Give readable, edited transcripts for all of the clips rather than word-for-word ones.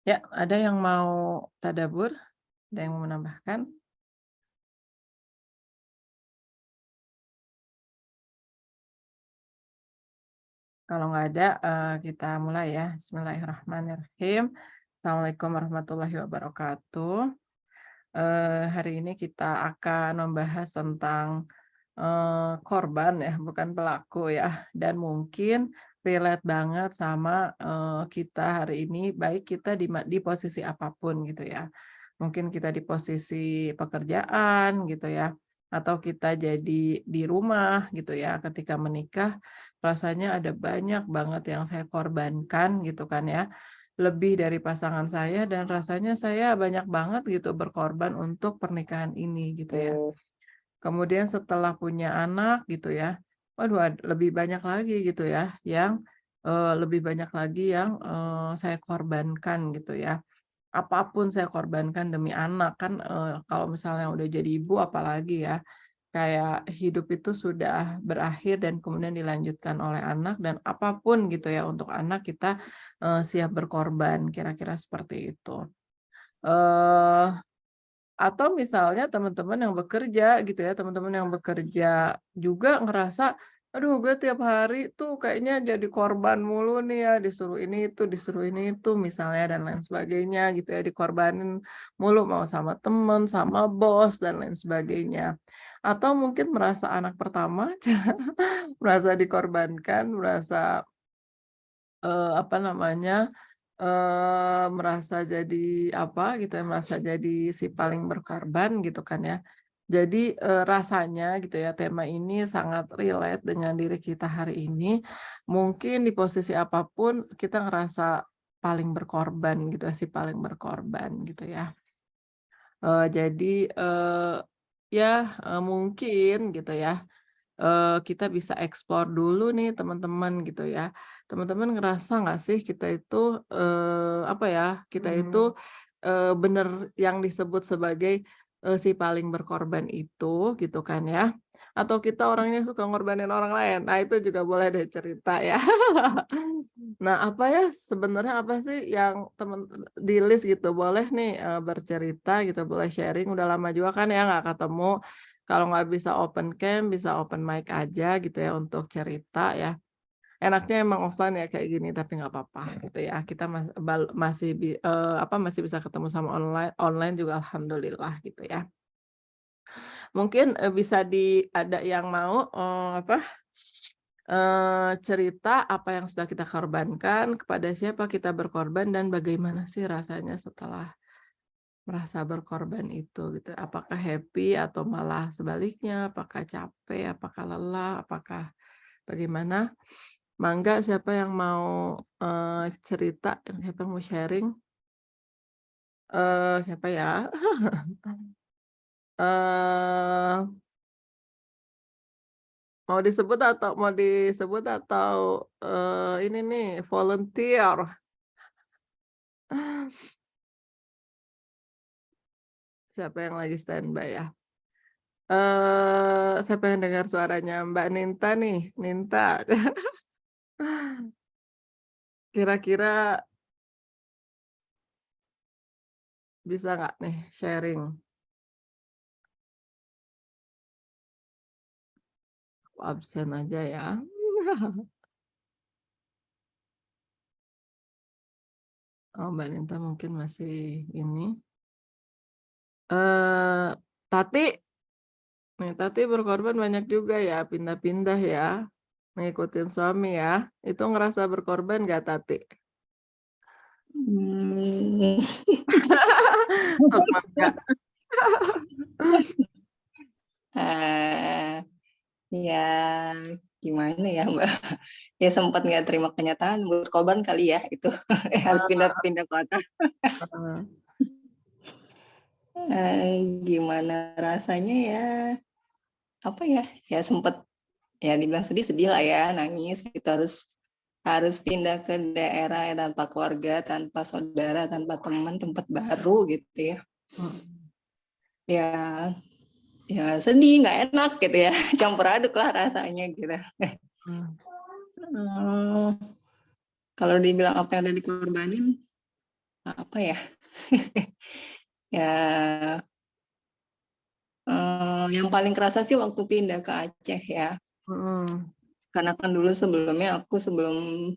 Ya, ada yang mau tadabbur? Ada yang mau menambahkan? Kalau nggak ada, kita mulai ya. Bismillahirrahmanirrahim. Assalamualaikum warahmatullahi wabarakatuh. Hari ini kita akan membahas tentang, korban ya, bukan pelaku ya, dan mungkin relate banget sama, kita hari ini, baik kita di posisi apapun gitu ya. Mungkin kita di posisi pekerjaan gitu ya, atau kita jadi di rumah gitu ya, ketika menikah rasanya ada banyak banget yang saya korbankan gitu kan ya, lebih dari pasangan saya dan rasanya saya banyak banget gitu berkorban untuk pernikahan ini gitu ya. Kemudian setelah punya anak gitu ya, waduh lebih banyak lagi gitu ya yang, lebih banyak lagi yang, saya korbankan gitu ya. Apapun saya korbankan demi anak kan, kalau misalnya udah jadi ibu apalagi ya, kayak hidup itu sudah berakhir dan kemudian dilanjutkan oleh anak dan apapun gitu ya untuk anak kita, siap berkorban, kira-kira seperti itu. Eee atau misalnya teman-teman yang bekerja gitu ya, teman-teman yang bekerja juga ngerasa, "Aduh gue tiap hari tuh kayaknya jadi korban mulu nih ya, disuruh ini itu," misalnya dan lain sebagainya gitu ya, dikorbanin mulu mau sama temen, sama bos, dan lain sebagainya. Atau mungkin merasa anak pertama, merasa dikorbankan, merasa apa namanya, merasa jadi apa gitu ya, merasa jadi si paling berkorban gitu kan ya. Jadi, rasanya gitu ya tema ini sangat relate dengan diri kita hari ini. Mungkin di posisi apapun kita ngerasa paling berkorban gitu ya, si paling berkorban gitu ya. Jadi, ya, mungkin gitu ya, kita bisa explore dulu nih teman-teman gitu ya. Teman-teman ngerasa nggak sih kita itu, apa ya, kita itu, bener yang disebut sebagai, si paling berkorban itu gitu kan ya, atau kita orangnya suka ngorbanin orang lain? Nah itu juga boleh deh cerita ya. Nah apa ya, sebenarnya apa sih yang temen di list gitu, boleh nih, bercerita gitu, boleh sharing, udah lama juga kan ya nggak ketemu. Kalau nggak bisa open cam, bisa open mic aja gitu ya untuk cerita ya. Enaknya emang offline ya kayak gini, tapi nggak apa-apa gitu ya. Kita masih bisa ketemu sama online online juga alhamdulillah gitu ya. Mungkin, bisa ada yang mau, cerita apa yang sudah kita korbankan, kepada siapa kita berkorban, dan bagaimana sih rasanya setelah merasa berkorban itu gitu. Apakah happy atau malah sebaliknya, apakah capek, apakah lelah, apakah bagaimana? Mangga siapa yang mau, cerita, siapa yang mau sharing? Siapa ya? Eee, mau disebut atau, ini nih volunteer? Siapa yang lagi standby ya? Saya pengen dengar suaranya Mbak Ninta nih, Ninta. Kira-kira bisa nggak nih sharing? Absen aja ya. Oh, Mbak Ninta mungkin masih ini. Eee, Tati, nih Tati berkorban banyak juga ya, pindah-pindah ya, ngikutin suami ya. Itu ngerasa berkorban nggak Tati? Mmm. Sempat nggak? eee, ya gimana ya, Mbak, ya sempat nggak terima kenyataan berkorban kali ya itu, harus pindah-pindah kota. Heeh. Gimana rasanya ya, apa ya, ya sempet ya dibilang sedih, sedih lah ya, nangis gitu, harus pindah ke daerah yang tanpa keluarga, tanpa saudara, tanpa teman, tempat baru gitu ya. Mhm. Ya ya sedih, nggak enak gitu ya, campur aduk lah rasanya gitu. Eee, kalau dibilang apa yang udah dikorbanin, apa ya, ya, yang paling kerasa sih waktu pindah ke Aceh ya. Mhm. Karena kan dulu sebelumnya aku sebelum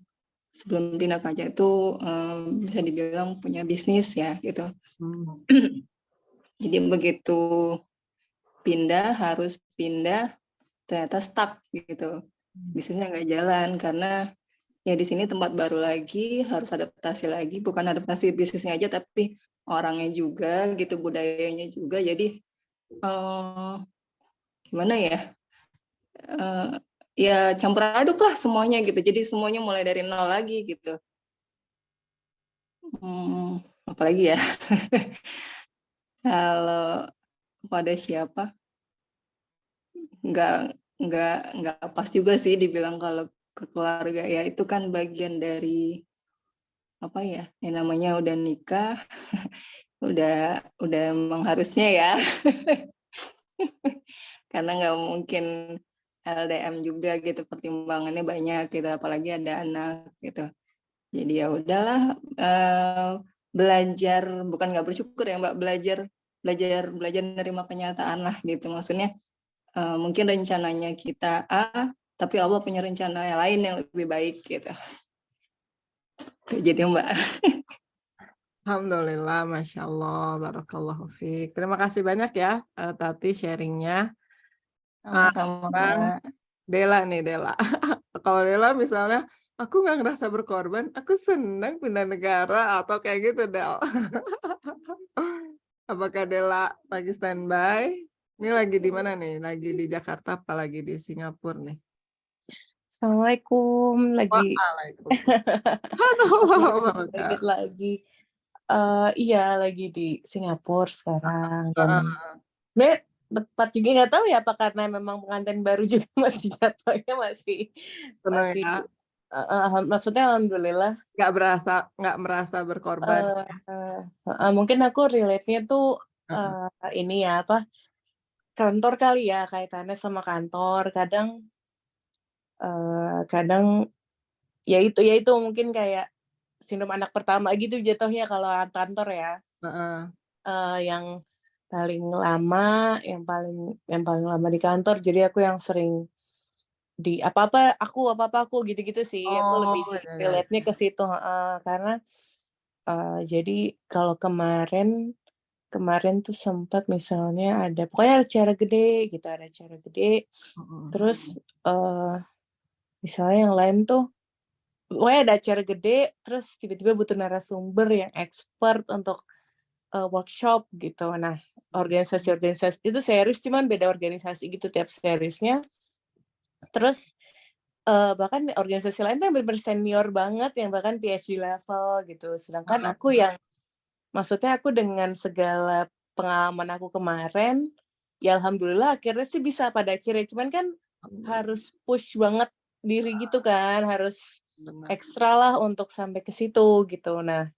pindah ke Aceh itu, bisa dibilang punya bisnis ya, gitu. Mmm. Jadi begitu harus pindah, ternyata stuck gitu. Bisnisnya nggak jalan karena ya di sini tempat baru lagi, harus adaptasi lagi, bukan adaptasi bisnisnya aja tapi orangnya juga gitu, budayanya juga. Jadi gimana ya? Ya campur aduk lah semuanya gitu. Jadi semuanya mulai dari nol lagi gitu. Apalagi ya kalau kepada siapa nggak nggak pas juga sih dibilang kalau ke keluarga ya, itu kan bagian dari apa ya, yang namanya udah nikah, udah emang harusnya ya. Karena nggak mungkin LDM juga gitu, pertimbangannya banyak gitu, apalagi ada anak gitu. Jadi ya udahlah, belajar, bukan nggak bersyukur ya Mbak, belajar belajar nerima kenyataan lah gitu. Maksudnya mungkin rencananya kita A, tapi Allah punya rencana yang lain yang lebih baik gitu. Jadi Mbak. Alhamdulillah, Masya Allah, Barakallahu fiik. Terima kasih banyak ya, Tati sharing-nya. Sama-sama Sekarang Mbak. Dela nih, Dela. Kalau Dela misalnya, "Aku nggak ngerasa berkorban, aku senang pindah negara," atau kayak gitu, Del. Apakah Dela lagi standby? Ini lagi di mana nih? Lagi di Jakarta apa lagi di Singapura nih? Assalamualaikum, lagi Waalaikumsalam dikit wabarakatuh. lagi. Iya lagi di Singapura sekarang dan Heeh, sebenarnya tepat juga nggak tahu ya apa karena memang pengantin baru juga masih jatuhnya masih seneng masih ya, maksudnya alhamdulillah, nggak merasa berkorban eee ya? mungkin aku relate-nya tuh, Heeh, ini ya, apa, kantor kali ya, kaitannya sama kantor. Kadang ya itu mungkin kayak sindrom anak pertama gitu jatuhnya kalau kantor ya. heeh, Yang paling lama, yang paling lama di kantor, jadi aku yang sering apa-apa aku, gitu-gitu sih. Aku oh, lebih ya ya relate-nya ya, ke situ, heeh. Karena, jadi kalau kemarin tuh sempat misalnya pokoknya ada acara gede gitu, ada acara gede, mhm, terus, misalnya yang lain tuh pokoknya ada acara gede, terus tiba-tiba butuh narasumber yang expert untuk workshop gitu. Nah, organisasi-organisasi itu series cuman beda organisasi gitu tiap seriesnya. Terus, bahkan organisasi lain tuh yang bener-bener senior banget, yang bahkan PhD level gitu. Sedangkan heeh, aku yang maksudnya aku dengan segala pengalaman aku kemarin, ya alhamdulillah akhirnya sih bisa pada akhirnya. Cuman kan alhamdulillah, harus push banget diri gitu kan, harus bener. ekstra lah untuk sampai ke situ gitu. Nah,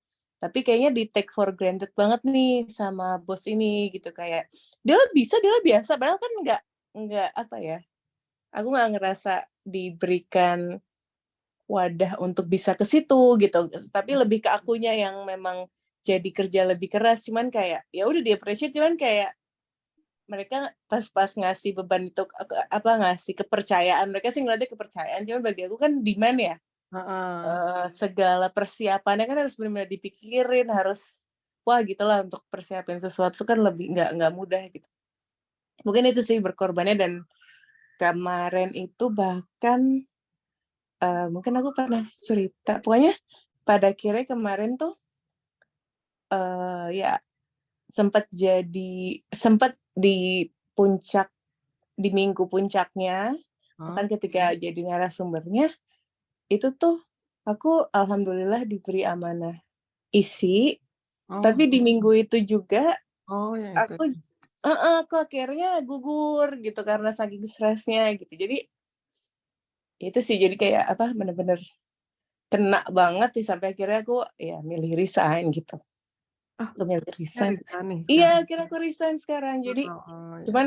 tapi kayaknya di-take for granted banget nih sama bos ini gitu, kayak, "Dia lah bisa, dia lah biasa," padahal kan nggak apa ya, aku nggak ngerasa diberikan wadah untuk bisa ke situ gitu, tapi lebih ke akunya yang memang jadi kerja lebih keras, cuman kayak, ya udah di-appreciate, cuman kayak mereka pas ngasih beban itu ngasih kepercayaan, mereka sih ngeliatnya kepercayaan, cuman bagi aku kan demand ya. Heeh, Segala persiapannya kan harus benar-benar dipikirin, harus wah gitulah untuk persiapin sesuatu kan lebih nggak mudah gitu. Mungkin itu sih berkorbannya dan kemarin itu bahkan, mungkin aku pernah cerita, pokoknya pada akhirnya kemarin tuh, ya sempet di puncak di minggu puncaknya, oh, bahkan ketika jadi narasumbernya, itu tuh aku alhamdulillah diberi amanah isi. oh Tapi di minggu itu juga oh, yang itu aku aku akhirnya gugur gitu karena saking stresnya gitu. Jadi itu sih, jadi kayak apa, bener-bener kena banget sih sampai akhirnya aku ya milih resign gitu. oh, Aku milih ya resign. bisa nih Iya, sekarang. akhirnya aku resign sekarang. Jadi Oh, ya. cuman,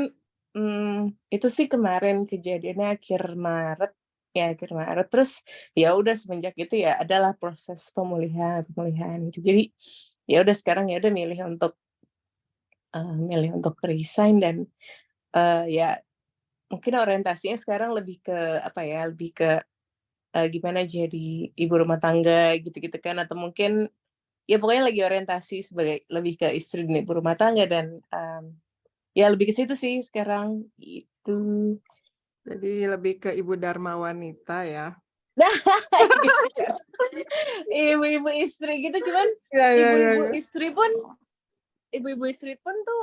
itu sih kemarin kejadiannya akhir Maret, Ya akhir Maret. Terus ya udah semenjak itu ya adalah proses pemulihan gitu. Jadi ya udah sekarang ya udah milih untuk resign dan ya mungkin orientasinya sekarang lebih ke apa ya, lebih ke gimana jadi ibu rumah tangga gitu-gitu kan, atau mungkin ya pokoknya lagi orientasi sebagai lebih ke istri dan ibu rumah tangga dan ya lebih ke situ sih sekarang gitu. Jadi lebih ke ibu dharma wanita ya. Gitu kan. Ibu-ibu istri gitu, cuman Iya iya iya ibu-ibu iya. istri pun tuh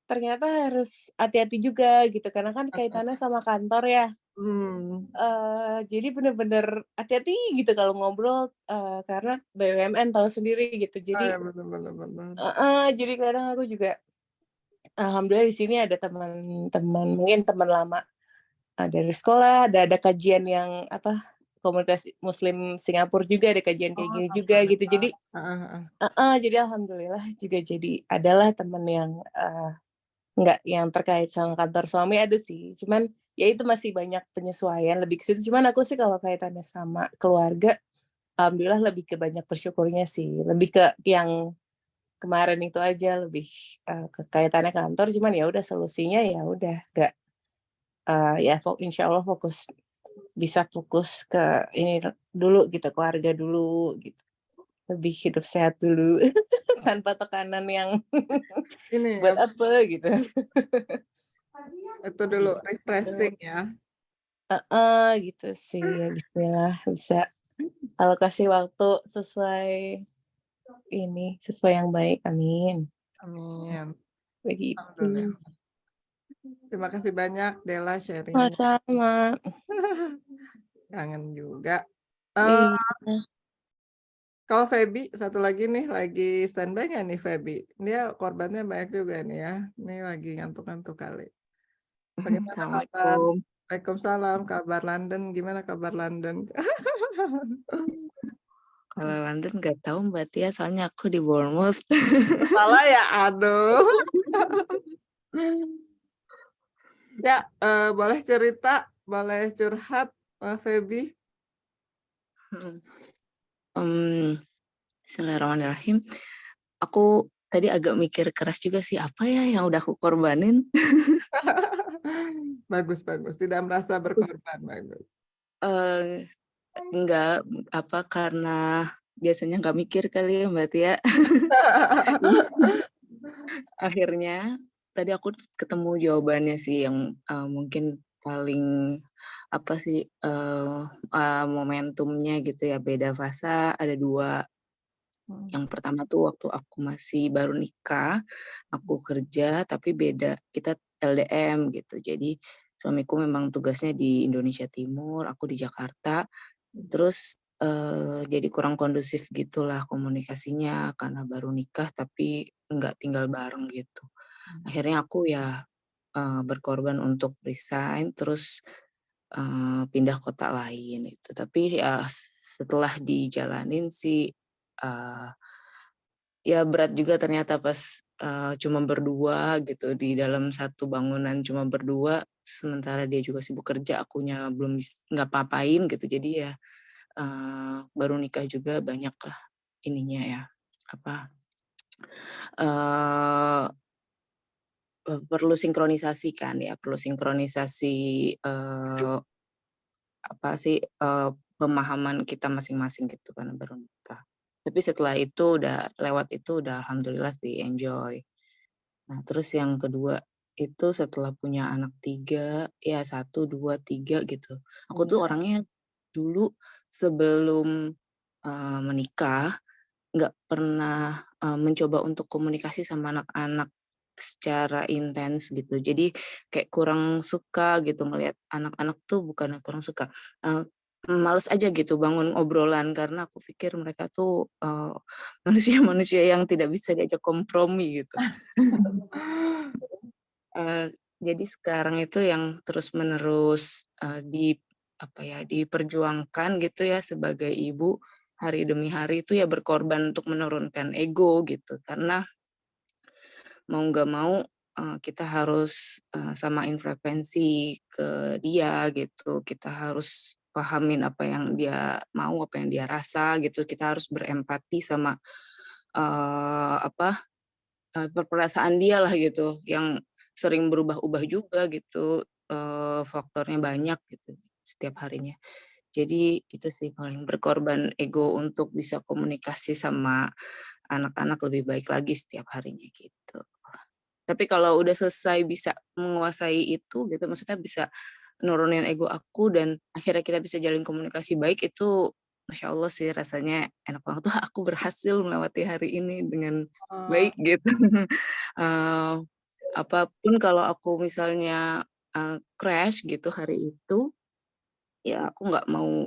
ternyata harus hati-hati juga gitu karena kan kaitannya sama kantor ya. Hmm. Jadi bener-bener hati-hati gitu kalau ngobrol, karena BUMN tahu sendiri gitu. Oh Jadi ya benar benar benar. jadi kadang aku juga alhamdulillah di sini ada teman-teman mungkin teman lama, dari sekolah, ada kajian yang apa, komunitas muslim Singapura juga ada kajian kayak Oh, gini juga gitu. alhamdulillah. Jadi Heeh heeh. jadi alhamdulillah juga jadi adalah teman yang, nggak yang terkait sama kantor suami ada sih, cuman ya itu masih banyak penyesuaian lebih ke situ. Cuman aku sih kalau kaitannya sama keluarga, alhamdulillah lebih ke banyak bersyukurnya sih, lebih ke yang kemarin itu aja lebih, ke kaitannya kantor, cuman ya udah solusinya ya udah nggak, ya insyaallah bisa fokus ke ini dulu gitu, keluarga dulu gitu, lebih hidup sehat dulu tanpa tekanan yang Ini buat apa apa gitu. itu dulu Gitu. refreshing ya. Gitu sih, ya bismillah bisa alokasi waktu sesuai sesuai yang baik, amin. Amin. Begitu. Alhamdulillah. Terima kasih banyak Dela sharing. Sama-sama. Kangen juga. Eh, Iya. kalau Feby satu lagi nih lagi standby nggak nih Feby? Dia korbannya banyak juga nih ya. Ini lagi ngantuk-ngantuk kali. Bagaimana kabar? Assalamualaikum. Waalaikumsalam. Kabar London? Gimana kabar London? Kalau London nggak tahu Mbak Tia, soalnya aku di Bournemouth. Salah ya, aduh. Ya, boleh cerita, boleh curhat, Feby. Bismillahirrahmanirrahim. Aku tadi agak mikir keras juga sih, apa ya yang udah aku korbanin. Bagus, bagus. Tidak merasa berkorban, bagus. Eh, Enggak, karena biasanya nggak mikir kali ya Mbak Tia. Akhirnya tadi aku ketemu jawabannya sih yang mungkin paling momentumnya gitu ya, beda fasa ada 2. Yang pertama tuh waktu aku masih baru nikah, aku kerja tapi beda, kita LDM gitu. Jadi suamiku memang tugasnya di Indonesia Timur, aku di Jakarta. Terus jadi kurang kondusif gitulah komunikasinya karena baru nikah tapi nggak tinggal bareng gitu. Akhirnya aku ya berkorban untuk resign terus pindah kota lain itu. Tapi ya setelah dijalanin sih eee ya berat juga ternyata pas, cuma berdua gitu di dalam satu bangunan cuma berdua, sementara dia juga sibuk kerja, akunya belum nggak apa-apain gitu. Jadi ya, baru nikah juga banyaklah ininya ya, apa, eee perlu sinkronisasi kan ya, perlu sinkronisasi, pemahaman kita masing-masing gitu karena baru nikah. Tapi setelah itu udah lewat itu udah alhamdulillah sih enjoy. Nah, terus yang kedua itu setelah punya anak 3 ya 1, 2, 3 gitu. Aku tuh orangnya dulu sebelum, menikah nggak pernah, mencoba untuk komunikasi sama anak-anak secara intens gitu. Jadi kayak kurang suka gitu ngelihat anak-anak tuh bukannya kurang suka, eee, males aja gitu bangun obrolan karena aku pikir mereka tuh, manusia-manusia yang tidak bisa diajak kompromi gitu. Jadi sekarang itu yang terus-menerus, diperjuangkan gitu ya sebagai ibu, hari demi hari itu ya berkorban untuk menurunkan ego gitu. Karena mau nggak mau, kita harus samain frekuensi ke dia gitu. Kita harus pahamin apa yang dia mau, apa yang dia rasa gitu. Kita harus berempati sama perasaan dia lah gitu, yang sering berubah-ubah juga gitu, faktornya banyak gitu setiap harinya. Jadi itu sih paling berkorban ego untuk bisa komunikasi sama anak-anak lebih baik lagi setiap harinya gitu. Tapi kalau udah selesai bisa menguasai itu gitu, maksudnya bisa nurunin ego aku dan akhirnya kita bisa jalin komunikasi baik itu Masya Allah sih rasanya enak banget tuh aku berhasil melewati hari ini dengan Oh, baik gitu. Eee, apapun kalau aku misalnya, crash gitu hari itu, ya aku nggak mau,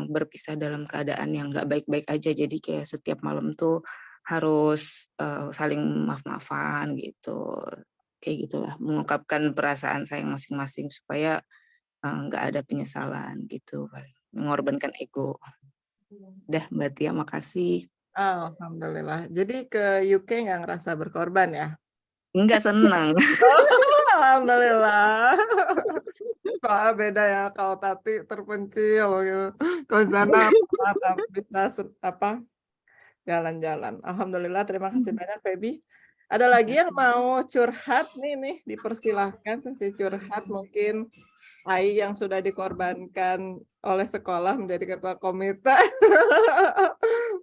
berpisah dalam keadaan yang nggak baik-baik aja. Jadi kayak setiap malam tuh harus, saling maaf-maafan gitu. Kayak gitulah, mengungkapkan perasaan sayang masing-masing supaya, nggak ada penyesalan gitu paling, mengorbankan ego. Udah Mbak Tia, makasih. alhamdulillah. Jadi ke UK nggak ngerasa berkorban ya? Enggak, seneng. Oh, alhamdulillah. Soalnya beda ya kalau Tati terpencil gitu. Kalau di sana bisa jalan-jalan. Alhamdulillah, terima kasih banyak Feby. Ada lagi yang mau curhat nih dipersilahkan sesi curhat mungkin Ai yang sudah dikorbankan oleh sekolah menjadi ketua komite.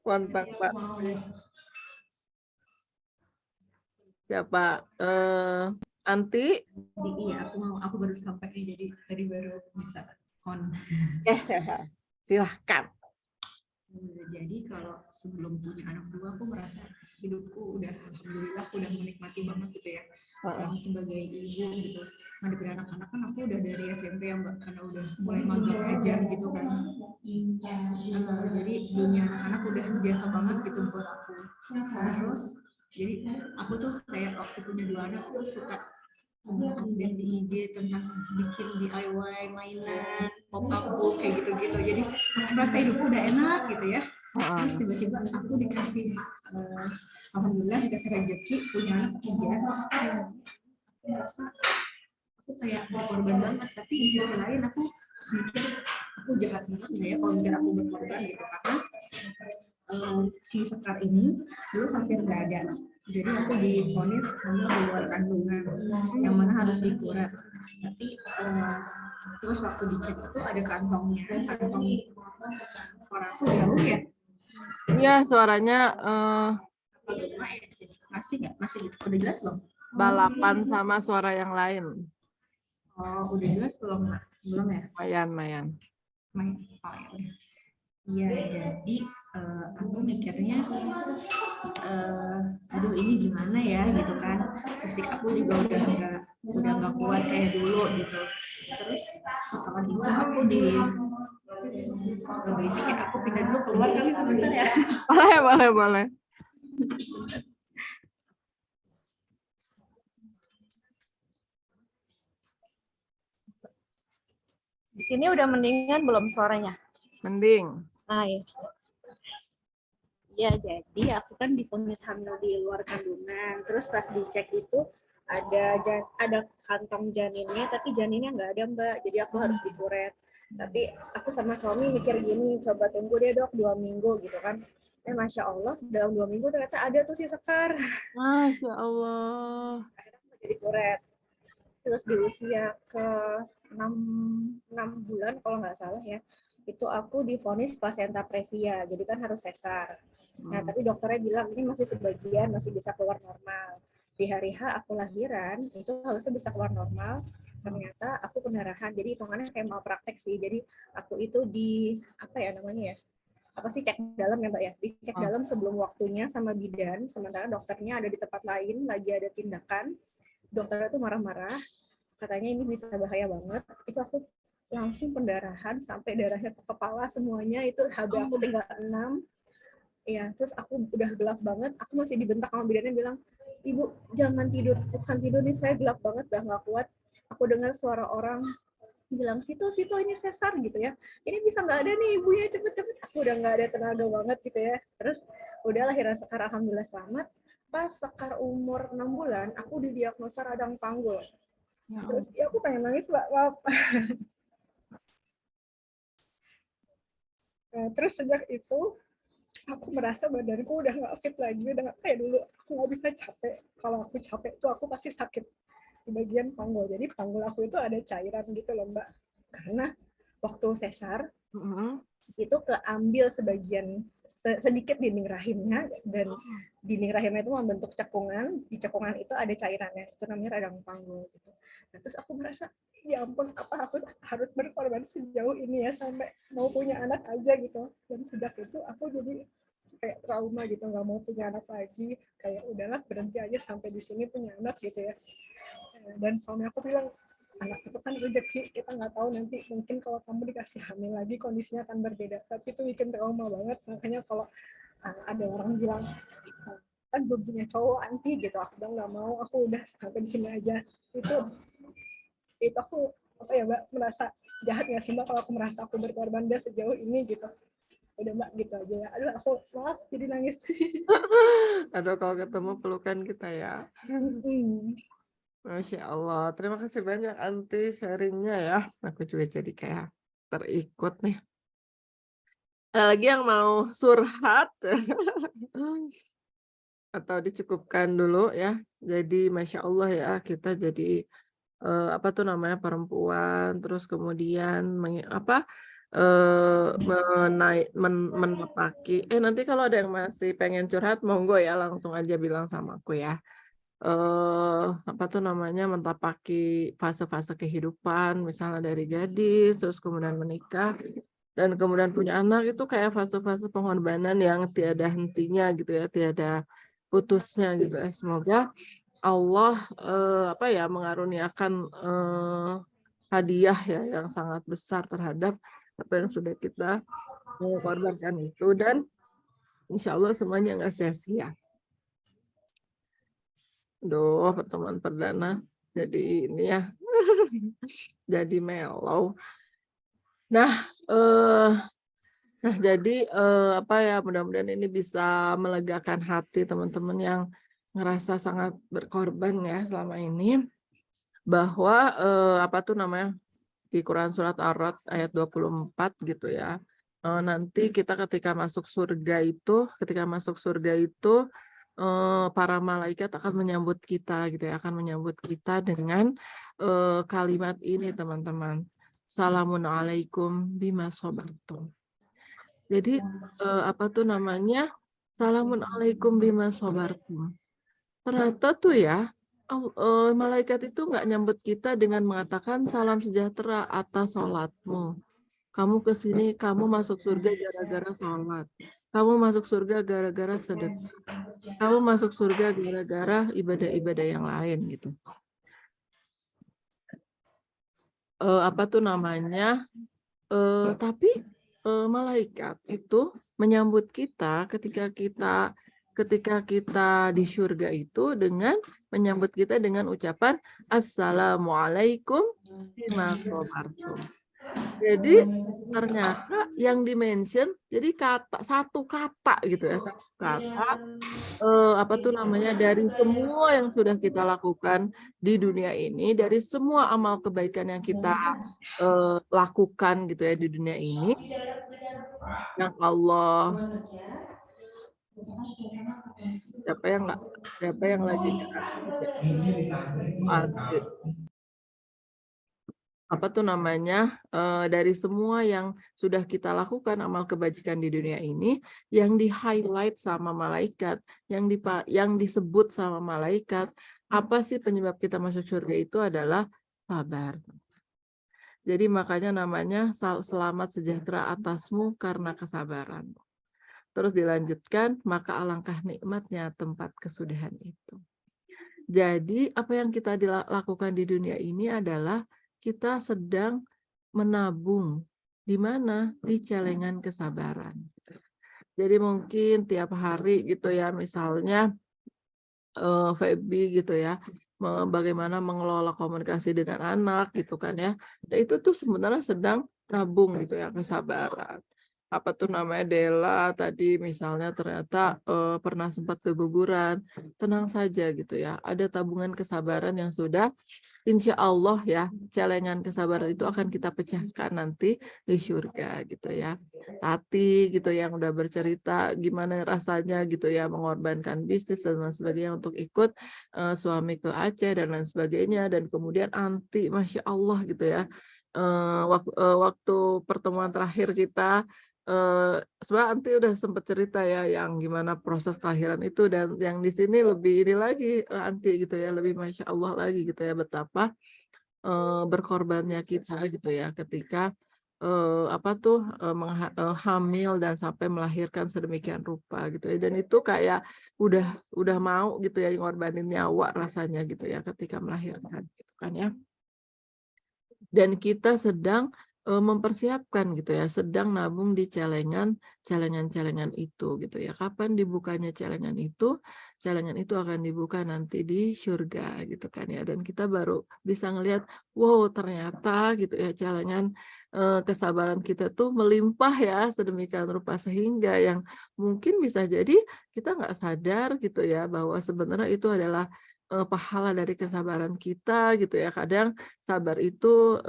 Mantap, Pak. Siapa? Anti? Iya, aku baru sampai nih, jadi tadi baru bisa on. Silahkan. Jadi kalau sebelum punya anak dua, aku merasa hidupku udah alhamdulillah udah menikmati banget gitu ya. Yang sebagai ibu gitu, ngadepin anak-anak kan aku udah dari SMP ya Mbak, karena udah mulai magang ngajar gitu kan. Jadi dunia anak-anak udah biasa banget gitu buat aku. Terus jadi aku tuh kayak waktu punya dua anak tuh suka update di IG tentang bikin DIY mainan, pop-up book kayak gitu-gitu. Jadi aku merasa hidupku udah enak gitu ya. Terus tiba-tiba aku dikasih, alhamdulillah dikasih rezeki punya anak 3. Aku merasa aku kayak berkorban banget. Tapi di sisi lain aku mikir aku jahat banget nggak ya kalau mikir aku berkorban gitu, karena si Sekar ini dulu hampir nggak ada. Jadi aku divonis hamil di luar kandungan, yang mana harus dikuret. Tapi terus waktu dicek itu ada kantong suara aku jauh ya. Iya, suaranya Masih nggak? Masih udah jelas belum? balapan sama suara yang lain. Oh, udah jelas belum? Belum ya? Mayan. Oh, ya udah. Iya, jadi aku mikirnya, aduh ini gimana ya gitu kan, fisik aku juga udah nggak kuat kayak dulu gitu. Terus setelah itu aku berisik ya, aku pindah dulu keluar kali sebentar ya. Boleh. Di sini udah mendingan belum suaranya? Mending. Ah, ya. Ya, jadi aku kan divonis hamil di luar kandungan. Terus pas dicek itu ada kantong janinnya, tapi janinnya nggak ada Mbak. Jadi aku harus dikuret. Tapi aku sama suami mikir gini, coba tunggu deh dok 2 minggu gitu kan. Masya Allah, dalam 2 minggu ternyata ada tuh si Sekar. Masya Allah. Akhirnya jadi kuret. Terus di usia ke 6 bulan kalau nggak salah ya, itu aku divonis placenta previa, jadi kan harus sesar. Nah, tapi dokternya bilang ini masih sebagian, masih bisa keluar normal. Di hari H aku lahiran, itu harusnya bisa keluar normal. Ternyata aku pendarahan, jadi hitungannya kayak malpraktek sih. Jadi aku itu cek dalam ya Mbak ya, dicek dalam sebelum waktunya sama bidan, sementara dokternya ada di tempat lain, lagi ada tindakan. Dokternya tuh marah-marah, katanya ini bisa bahaya banget. Itu aku langsung pendarahan sampai darahnya ke kepala semuanya, itu HB aku tinggal 6. Ya, terus aku udah gelap banget, aku masih dibentak sama bidannya bilang, "Ibu, jangan tidur, bukan tidur nih, saya gelap banget, udah nggak kuat." Aku dengar suara orang bilang situ ini sesar gitu ya, ini bisa nggak ada nih ibunya, cepet-cepet. Aku udah nggak ada tenaga banget gitu ya. Terus udah lahiran Sekar, alhamdulillah selamat. Pas Sekar umur 6 bulan aku didiagnosa radang panggul. Terus ya aku pengen nangis, Mbak, maaf. Nah, terus sejak itu aku merasa badanku udah nggak fit lagi, udah nggak kayak dulu. Aku nggak bisa capek. Kalau aku capek tuh aku pasti sakit di bagian panggul. Jadi panggul aku itu ada cairan gitu loh, Mbak. Karena waktu sesar itu keambil sebagian sedikit dinding rahimnya, dan dinding rahimnya itu membentuk cekungan. Di cekungan itu ada cairannya, itu namanya radang panggul gitu. Nah, terus aku merasa, ya ampun, apa aku harus berkorban sejauh ini ya sampai mau punya anak aja gitu. Dan sejak itu aku jadi kayak trauma gitu, nggak mau punya anak lagi, kayak udahlah berhenti aja sampai di sini punya anak gitu ya. Dan suami aku bilang, anak itu kan rezeki, kita nggak tahu nanti mungkin kalau kamu dikasih hamil lagi kondisinya akan berbeda. Tapi itu bikin trauma banget. Makanya kalau ada orang bilang kan belum punya cowok, anti gitu, aku bilang nggak mau, aku udah sampai di sini aja. Itu aku apa ya, Mbak, merasa jahat nggak sih, Mbak, kalau aku merasa aku berkorban dia sejauh ini gitu. Udah, Mbak, gitu aja ya. Aduh, aku maaf jadi nangis. Aduh, kalau ketemu pelukan kita ya. Masya Allah, terima kasih banyak Anti sharingnya ya. Aku juga jadi kayak terikut nih. Ada lagi yang mau surhat? Atau dicukupkan dulu ya. Jadi Masya Allah ya, kita jadi apa tuh namanya, perempuan, terus kemudian menepaki. Nanti kalau ada yang masih pengen curhat, monggo ya, langsung aja bilang sama aku ya. Apa tuh namanya, mentapaki fase-fase kehidupan, misalnya dari gadis, terus kemudian menikah, dan kemudian punya anak, itu kayak fase-fase pengorbanan yang tiada hentinya gitu ya, tiada putusnya gitu ya. Semoga Allah apa ya, mengaruniakan hadiah ya yang sangat besar terhadap apa yang sudah kita korbankan itu, dan insya Allah semuanya nggak sia-sia. Duh, pertemuan perdana jadi ini ya, jadi mellow. Nah, jadi apa ya, mudah-mudahan ini bisa melegakan hati teman-teman yang ngerasa sangat berkorban ya selama ini, bahwa apa tuh namanya, di Quran surat Ar-Ra'd ayat 24 gitu ya. Nanti kita ketika masuk surga itu, para malaikat akan menyambut kita gitu ya, akan menyambut kita dengan kalimat ini teman-teman. Salamun alaikum bima sobartum. Jadi apa tuh namanya? Salamun alaikum bima sobartum. Ternyata tuh ya, malaikat itu nggak nyambut kita dengan mengatakan salam sejahtera atas sholatmu. Kamu kesini, kamu masuk surga gara-gara sholat. Kamu masuk surga gara-gara sedekah. Kamu masuk surga gara-gara ibadah-ibadah yang lain gitu. Apa tuh namanya? Tapi malaikat itu menyambut kita ketika kita di surga itu dengan menyambut kita dengan ucapan Assalamualaikum bima sabartum. Jadi ternyata yang dimention jadi satu kata gitu ya, satu kata apa tuh namanya, dari semua yang sudah kita lakukan di dunia ini, dari semua amal kebaikan yang kita lakukan gitu ya di dunia ini, yang Allah, siapa yang lagi apa tuh namanya, dari semua yang sudah kita lakukan amal kebajikan di dunia ini, yang di highlight sama malaikat, yang disebut sama malaikat, apa sih penyebab kita masuk surga itu adalah sabar. Jadi makanya namanya selamat sejahtera atasmu karena kesabaran. Terus dilanjutkan, maka alangkah nikmatnya tempat kesudahan itu. Jadi apa yang kita lakukan di dunia ini adalah kita sedang menabung. Di mana? Di celengan kesabaran. Jadi mungkin tiap hari gitu ya, misalnya Feby gitu ya, bagaimana mengelola komunikasi dengan anak gitu kan ya. Dan itu tuh sebenarnya sedang nabung gitu ya kesabaran. Apa tuh namanya Della tadi misalnya ternyata pernah sempat keguguran, tenang saja gitu ya. Ada tabungan kesabaran yang sudah insya Allah ya, celengan kesabaran itu akan kita pecahkan nanti di surga gitu ya. Tati gitu yang udah bercerita gimana rasanya gitu ya mengorbankan bisnis dan lain sebagainya untuk ikut suami ke Aceh dan lain sebagainya, dan kemudian Anti, Masya Allah gitu ya. Waktu pertemuan terakhir kita sebenarnya Anti udah sempat cerita ya yang gimana proses kelahiran itu, dan yang di sini lebih ini lagi Anti gitu ya, lebih Masya Allah lagi gitu ya betapa berkorbannya kita gitu ya ketika hamil dan sampai melahirkan sedemikian rupa gitu ya, dan itu kayak udah mau gitu ya ngorbanin nyawa rasanya gitu ya ketika melahirkan gitu kan ya. Dan kita sedang mempersiapkan gitu ya, sedang nabung di celengan itu gitu ya. Kapan dibukanya celengan itu? Celengan itu akan dibuka nanti di surga gitu kan ya. Dan kita baru bisa ngelihat, wow ternyata gitu ya celengan kesabaran kita tuh melimpah ya sedemikian rupa, sehingga yang mungkin bisa jadi kita nggak sadar gitu ya bahwa sebenarnya itu adalah pahala dari kesabaran kita gitu ya. Kadang sabar itu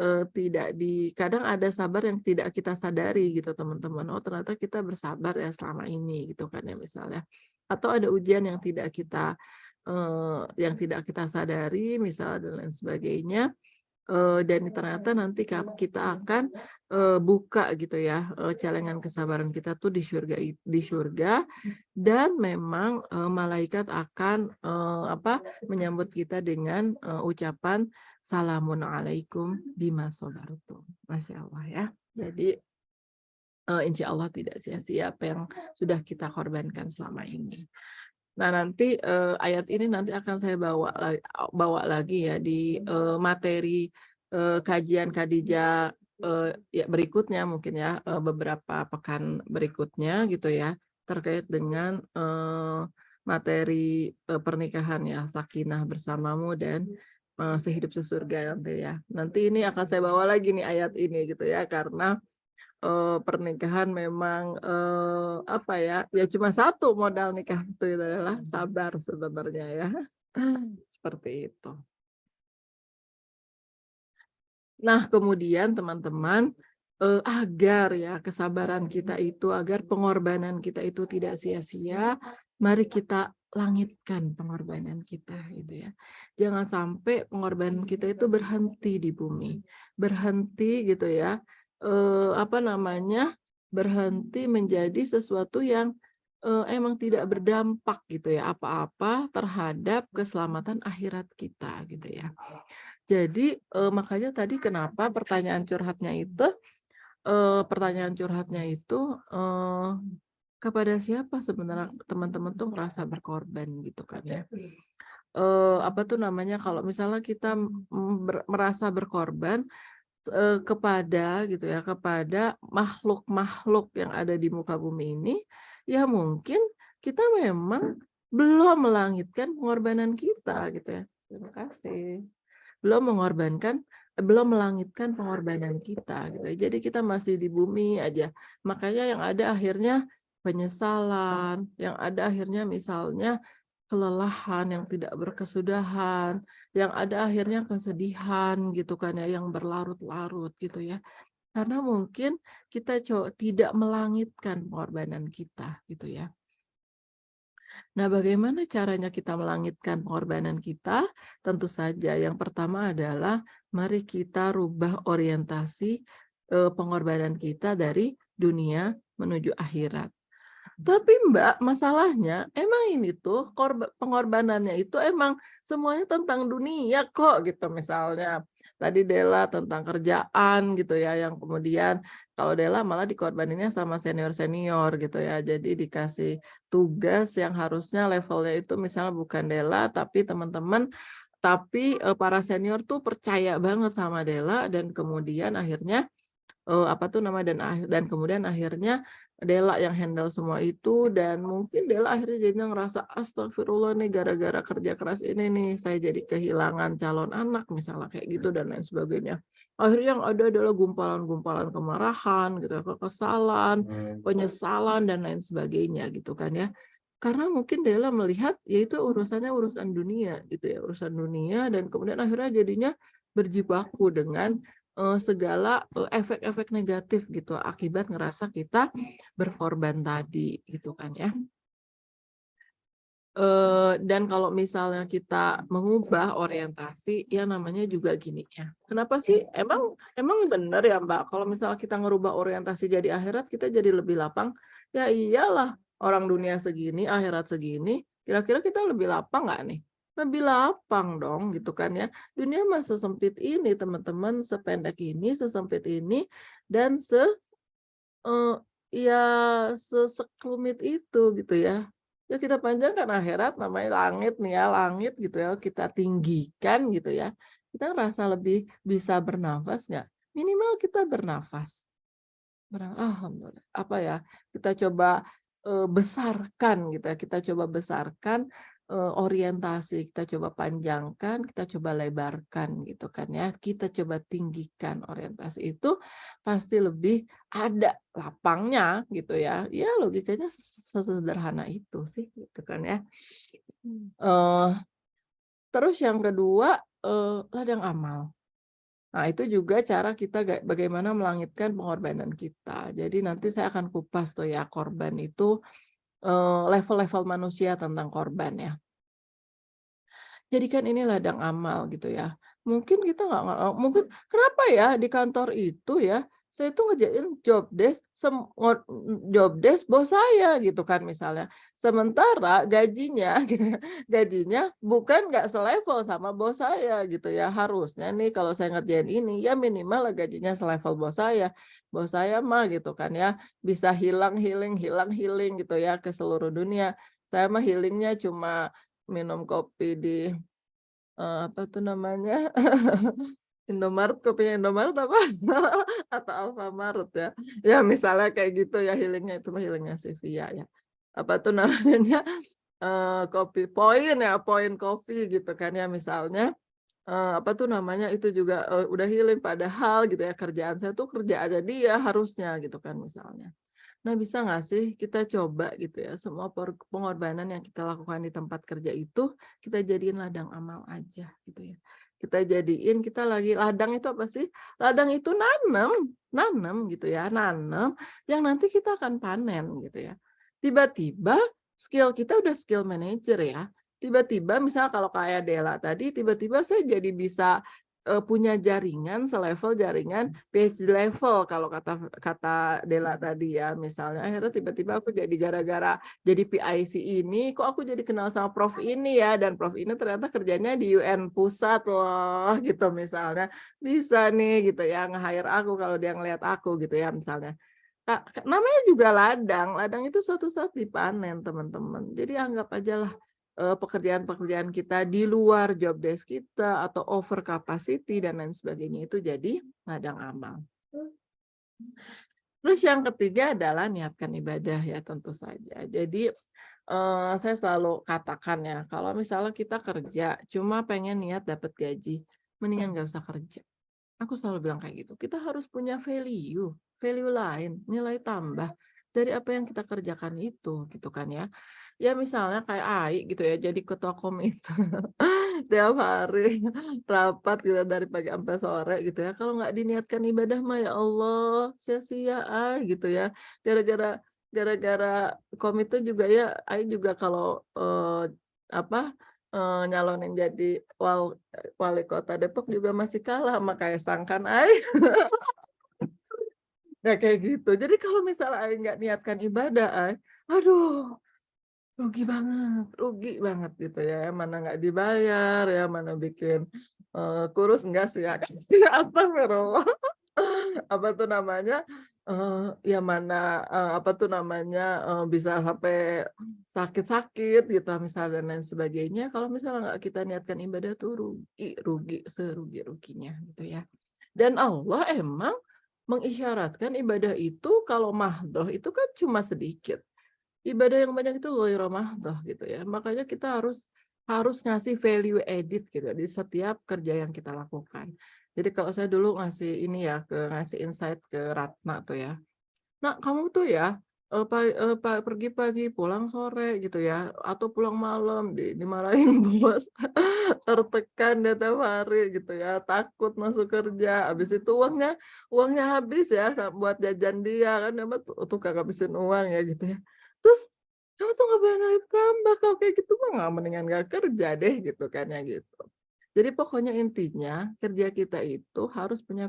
kadang ada sabar yang tidak kita sadari gitu teman-teman. Oh ternyata kita bersabar ya selama ini gitu kan ya misalnya. Atau ada ujian yang tidak kita sadari misalnya dan lain sebagainya. Dan ternyata nanti kita akan buka gitu ya celengan kesabaran kita tuh di surga, dan memang malaikat akan menyambut kita dengan ucapan salamun alaikum bima sabartum. Masya Allah ya. Jadi insya Allah tidak sia-sia apa yang sudah kita korbankan selama ini. Nah nanti ayat ini nanti akan saya bawa lagi ya di materi kajian Khadijah ya berikutnya mungkin ya beberapa pekan berikutnya gitu ya, terkait dengan materi pernikahan ya, sakinah bersamamu dan sehidup sesurga nanti ya. Nanti ini akan saya bawa lagi nih ayat ini gitu ya, karena pernikahan memang apa ya cuma satu modal nikah itu adalah sabar sebenarnya ya. Seperti itu. Nah kemudian teman-teman agar ya kesabaran kita itu, agar pengorbanan kita itu tidak sia-sia, mari kita langitkan pengorbanan kita gitu ya. Jangan sampai pengorbanan kita itu berhenti di bumi, berhenti gitu ya, berhenti menjadi sesuatu yang emang tidak berdampak gitu ya apa-apa terhadap keselamatan akhirat kita gitu ya. Jadi makanya tadi kenapa pertanyaan curhatnya itu kepada siapa sebenarnya teman-teman tuh merasa berkorban gitu kan ya. Kalau misalnya kita merasa berkorban kepada gitu ya, kepada makhluk-makhluk yang ada di muka bumi ini, ya mungkin kita memang belum melangitkan pengorbanan kita gitu ya. Terima kasih. Belum melangitkan pengorbanan kita gitu ya. Jadi kita masih di bumi aja. Makanya yang ada akhirnya penyesalan, yang ada akhirnya misalnya kelelahan yang tidak berkesudahan, yang ada akhirnya kesedihan gitu kan ya, yang berlarut-larut gitu ya. Karena mungkin kita tidak melangitkan pengorbanan kita gitu ya. Nah, bagaimana caranya kita melangitkan pengorbanan kita? Tentu saja yang pertama adalah mari kita rubah orientasi pengorbanan kita dari dunia menuju akhirat. Tapi Mbak, masalahnya emang ini tuh pengorbanannya itu emang semuanya tentang dunia kok gitu. Misalnya tadi Della tentang kerjaan gitu ya, yang kemudian kalau Della malah dikorbaninnya sama senior-senior gitu ya. Jadi dikasih tugas yang harusnya levelnya itu misalnya bukan Della tapi teman-teman, tapi para senior tuh percaya banget sama Della, dan kemudian akhirnya apa tuh nama dan kemudian akhirnya Dela yang handle semua itu, dan mungkin Dela akhirnya jadinya ngerasa astagfirullah nih gara-gara kerja keras ini nih saya jadi kehilangan calon anak misalnya kayak gitu dan lain sebagainya. Akhirnya yang ada adalah gumpalan-gumpalan kemarahan gitu, kekesalan, penyesalan dan lain sebagainya gitu kan ya. Karena mungkin Dela melihat ya itu urusannya urusan dunia gitu ya, urusan dunia, dan kemudian akhirnya jadinya berjibaku dengan segala efek-efek negatif gitu akibat ngerasa kita berkorban tadi gitu kan ya. Dan kalau misalnya kita mengubah orientasi, ya namanya juga gini ya. Kenapa sih? Emang benar ya Mbak, kalau misalnya kita ngerubah orientasi jadi akhirat, kita jadi lebih lapang? Ya iyalah, orang dunia segini, akhirat segini, kira-kira kita lebih lapang nggak nih? Lebih lapang dong gitu kan ya. Dunia mah sesempit ini teman-teman, sependek ini, sesempit ini, dan eh, ya sekelumit itu gitu ya. Ya kita panjangkan akhirat, namanya langit nih ya, langit gitu ya, kita tinggikan gitu ya. Kita ngerasa lebih bisa bernafas nggak? Minimal kita bernafas. Alhamdulillah. Apa ya? Kita coba besarkan gitu ya. Kita coba besarkan orientasi, kita coba panjangkan, kita coba lebarkan gitu kan ya. Kita coba tinggikan orientasi itu, pasti lebih ada lapangnya gitu ya. Ya logikanya sesederhana itu sih gitu kan ya. Terus yang kedua, ladang amal. Nah, itu juga cara kita bagaimana melangitkan pengorbanan kita. Jadi nanti saya akan kupas tuh ya korban itu, level-level manusia tentang korban ya. Jadikan ini ladang amal gitu ya. Mungkin kita mungkin kenapa ya di kantor itu ya, saya itu ngerjain job desk bos saya gitu kan misalnya. Sementara gajinya gitu ya, gajinya bukan nggak selevel sama bos saya gitu ya. Harusnya nih kalau saya ngerjain ini ya minimal lah gajinya selevel bos saya. Bos saya mah gitu kan ya bisa hilang healing gitu ya ke seluruh dunia. Saya mah healingnya cuma minum kopi di apa tuh namanya, Indomaret, kopinya Indomaret apa? Atau Alfamaret ya. Ya misalnya kayak gitu ya healingnya, itu mah healingnya si Via ya. Apa tuh namanya, kopi Point ya, Point Coffee gitu kan ya misalnya. Apa tuh namanya, itu juga udah healing, padahal gitu ya kerjaan saya tuh kerjaannya dia harusnya gitu kan misalnya. Nah, bisa nggak sih kita coba gitu ya, semua pengorbanan yang kita lakukan di tempat kerja itu, kita jadiin ladang amal aja gitu ya. Kita jadiin, kita lagi, ladang itu apa sih? Ladang itu nanam gitu ya, nanam yang nanti kita akan panen gitu ya. Tiba-tiba skill kita udah skill manager ya. Tiba-tiba misalnya kalau kayak Dela tadi, tiba-tiba saya jadi bisa punya jaringan selevel jaringan PhD level kalau kata Dela tadi ya, misalnya akhirnya tiba-tiba aku jadi gara-gara jadi PIC ini kok aku jadi kenal sama Prof ini ya, dan Prof ini ternyata kerjanya di UN pusat loh gitu misalnya, bisa nih gitu ya nge-hire aku kalau dia ngelihat aku gitu ya misalnya. Namanya juga ladang itu suatu saat dipanen teman-teman, jadi anggap aja lah pekerjaan-pekerjaan kita di luar job desk kita atau over capacity dan lain sebagainya itu jadi ladang amal. Terus yang ketiga adalah niatkan ibadah ya tentu saja. Jadi saya selalu katakan ya, kalau misalnya kita kerja cuma pengen niat dapat gaji, mendingan nggak usah kerja. Aku selalu bilang kayak gitu. Kita harus punya value lain, nilai tambah dari apa yang kita kerjakan itu, gitu kan ya. Ya misalnya kayak Ai gitu ya, jadi ketua komite tiap hari rapat gitu dari pagi sampai sore gitu ya. Kalau nggak diniatkan ibadah mah ya Allah sia-sia Ai gitu ya. Gara-gara komite juga ya, Ai juga kalau nyalonin jadi wali kota Depok juga masih kalah sama Kaisang kan Ai. Ya kayak gitu. Jadi kalau misalnya Ai nggak niatkan ibadah Ai, aduh rugi banget gitu ya. Mana nggak dibayar ya, mana bikin kurus enggak sih ya. Astagfirullah. Apa tuh namanya? Ya mana apa tuh namanya bisa sampai sakit-sakit gitu misalnya dan lain sebagainya. Kalau misalnya nggak kita niatkan ibadah tuh rugi serugi-ruginya gitu ya. Dan Allah emang mengisyaratkan ibadah itu kalau mahdoh itu kan cuma sedikit. Ibadah yang banyak itu ghairu mahdoh gitu ya. Makanya kita harus ngasih value edit gitu di setiap kerja yang kita lakukan. Jadi kalau saya dulu ngasih ini ya, ngasih insight ke Ratna tuh ya. Nah, kamu tuh ya, pergi pagi, pulang sore gitu ya, atau pulang malam, dimarahin bos, tertekan dia tiap hari gitu ya, takut masuk kerja, habis itu uangnya habis ya, buat jajan dia, kan dia mah tukang ngabisin uang ya gitu ya. Terus, kamu tuh nggak boleh nambah, kalau kayak gitu mah mendingan nggak kerja deh gitu kan ya gitu. Jadi pokoknya intinya kerja kita itu harus punya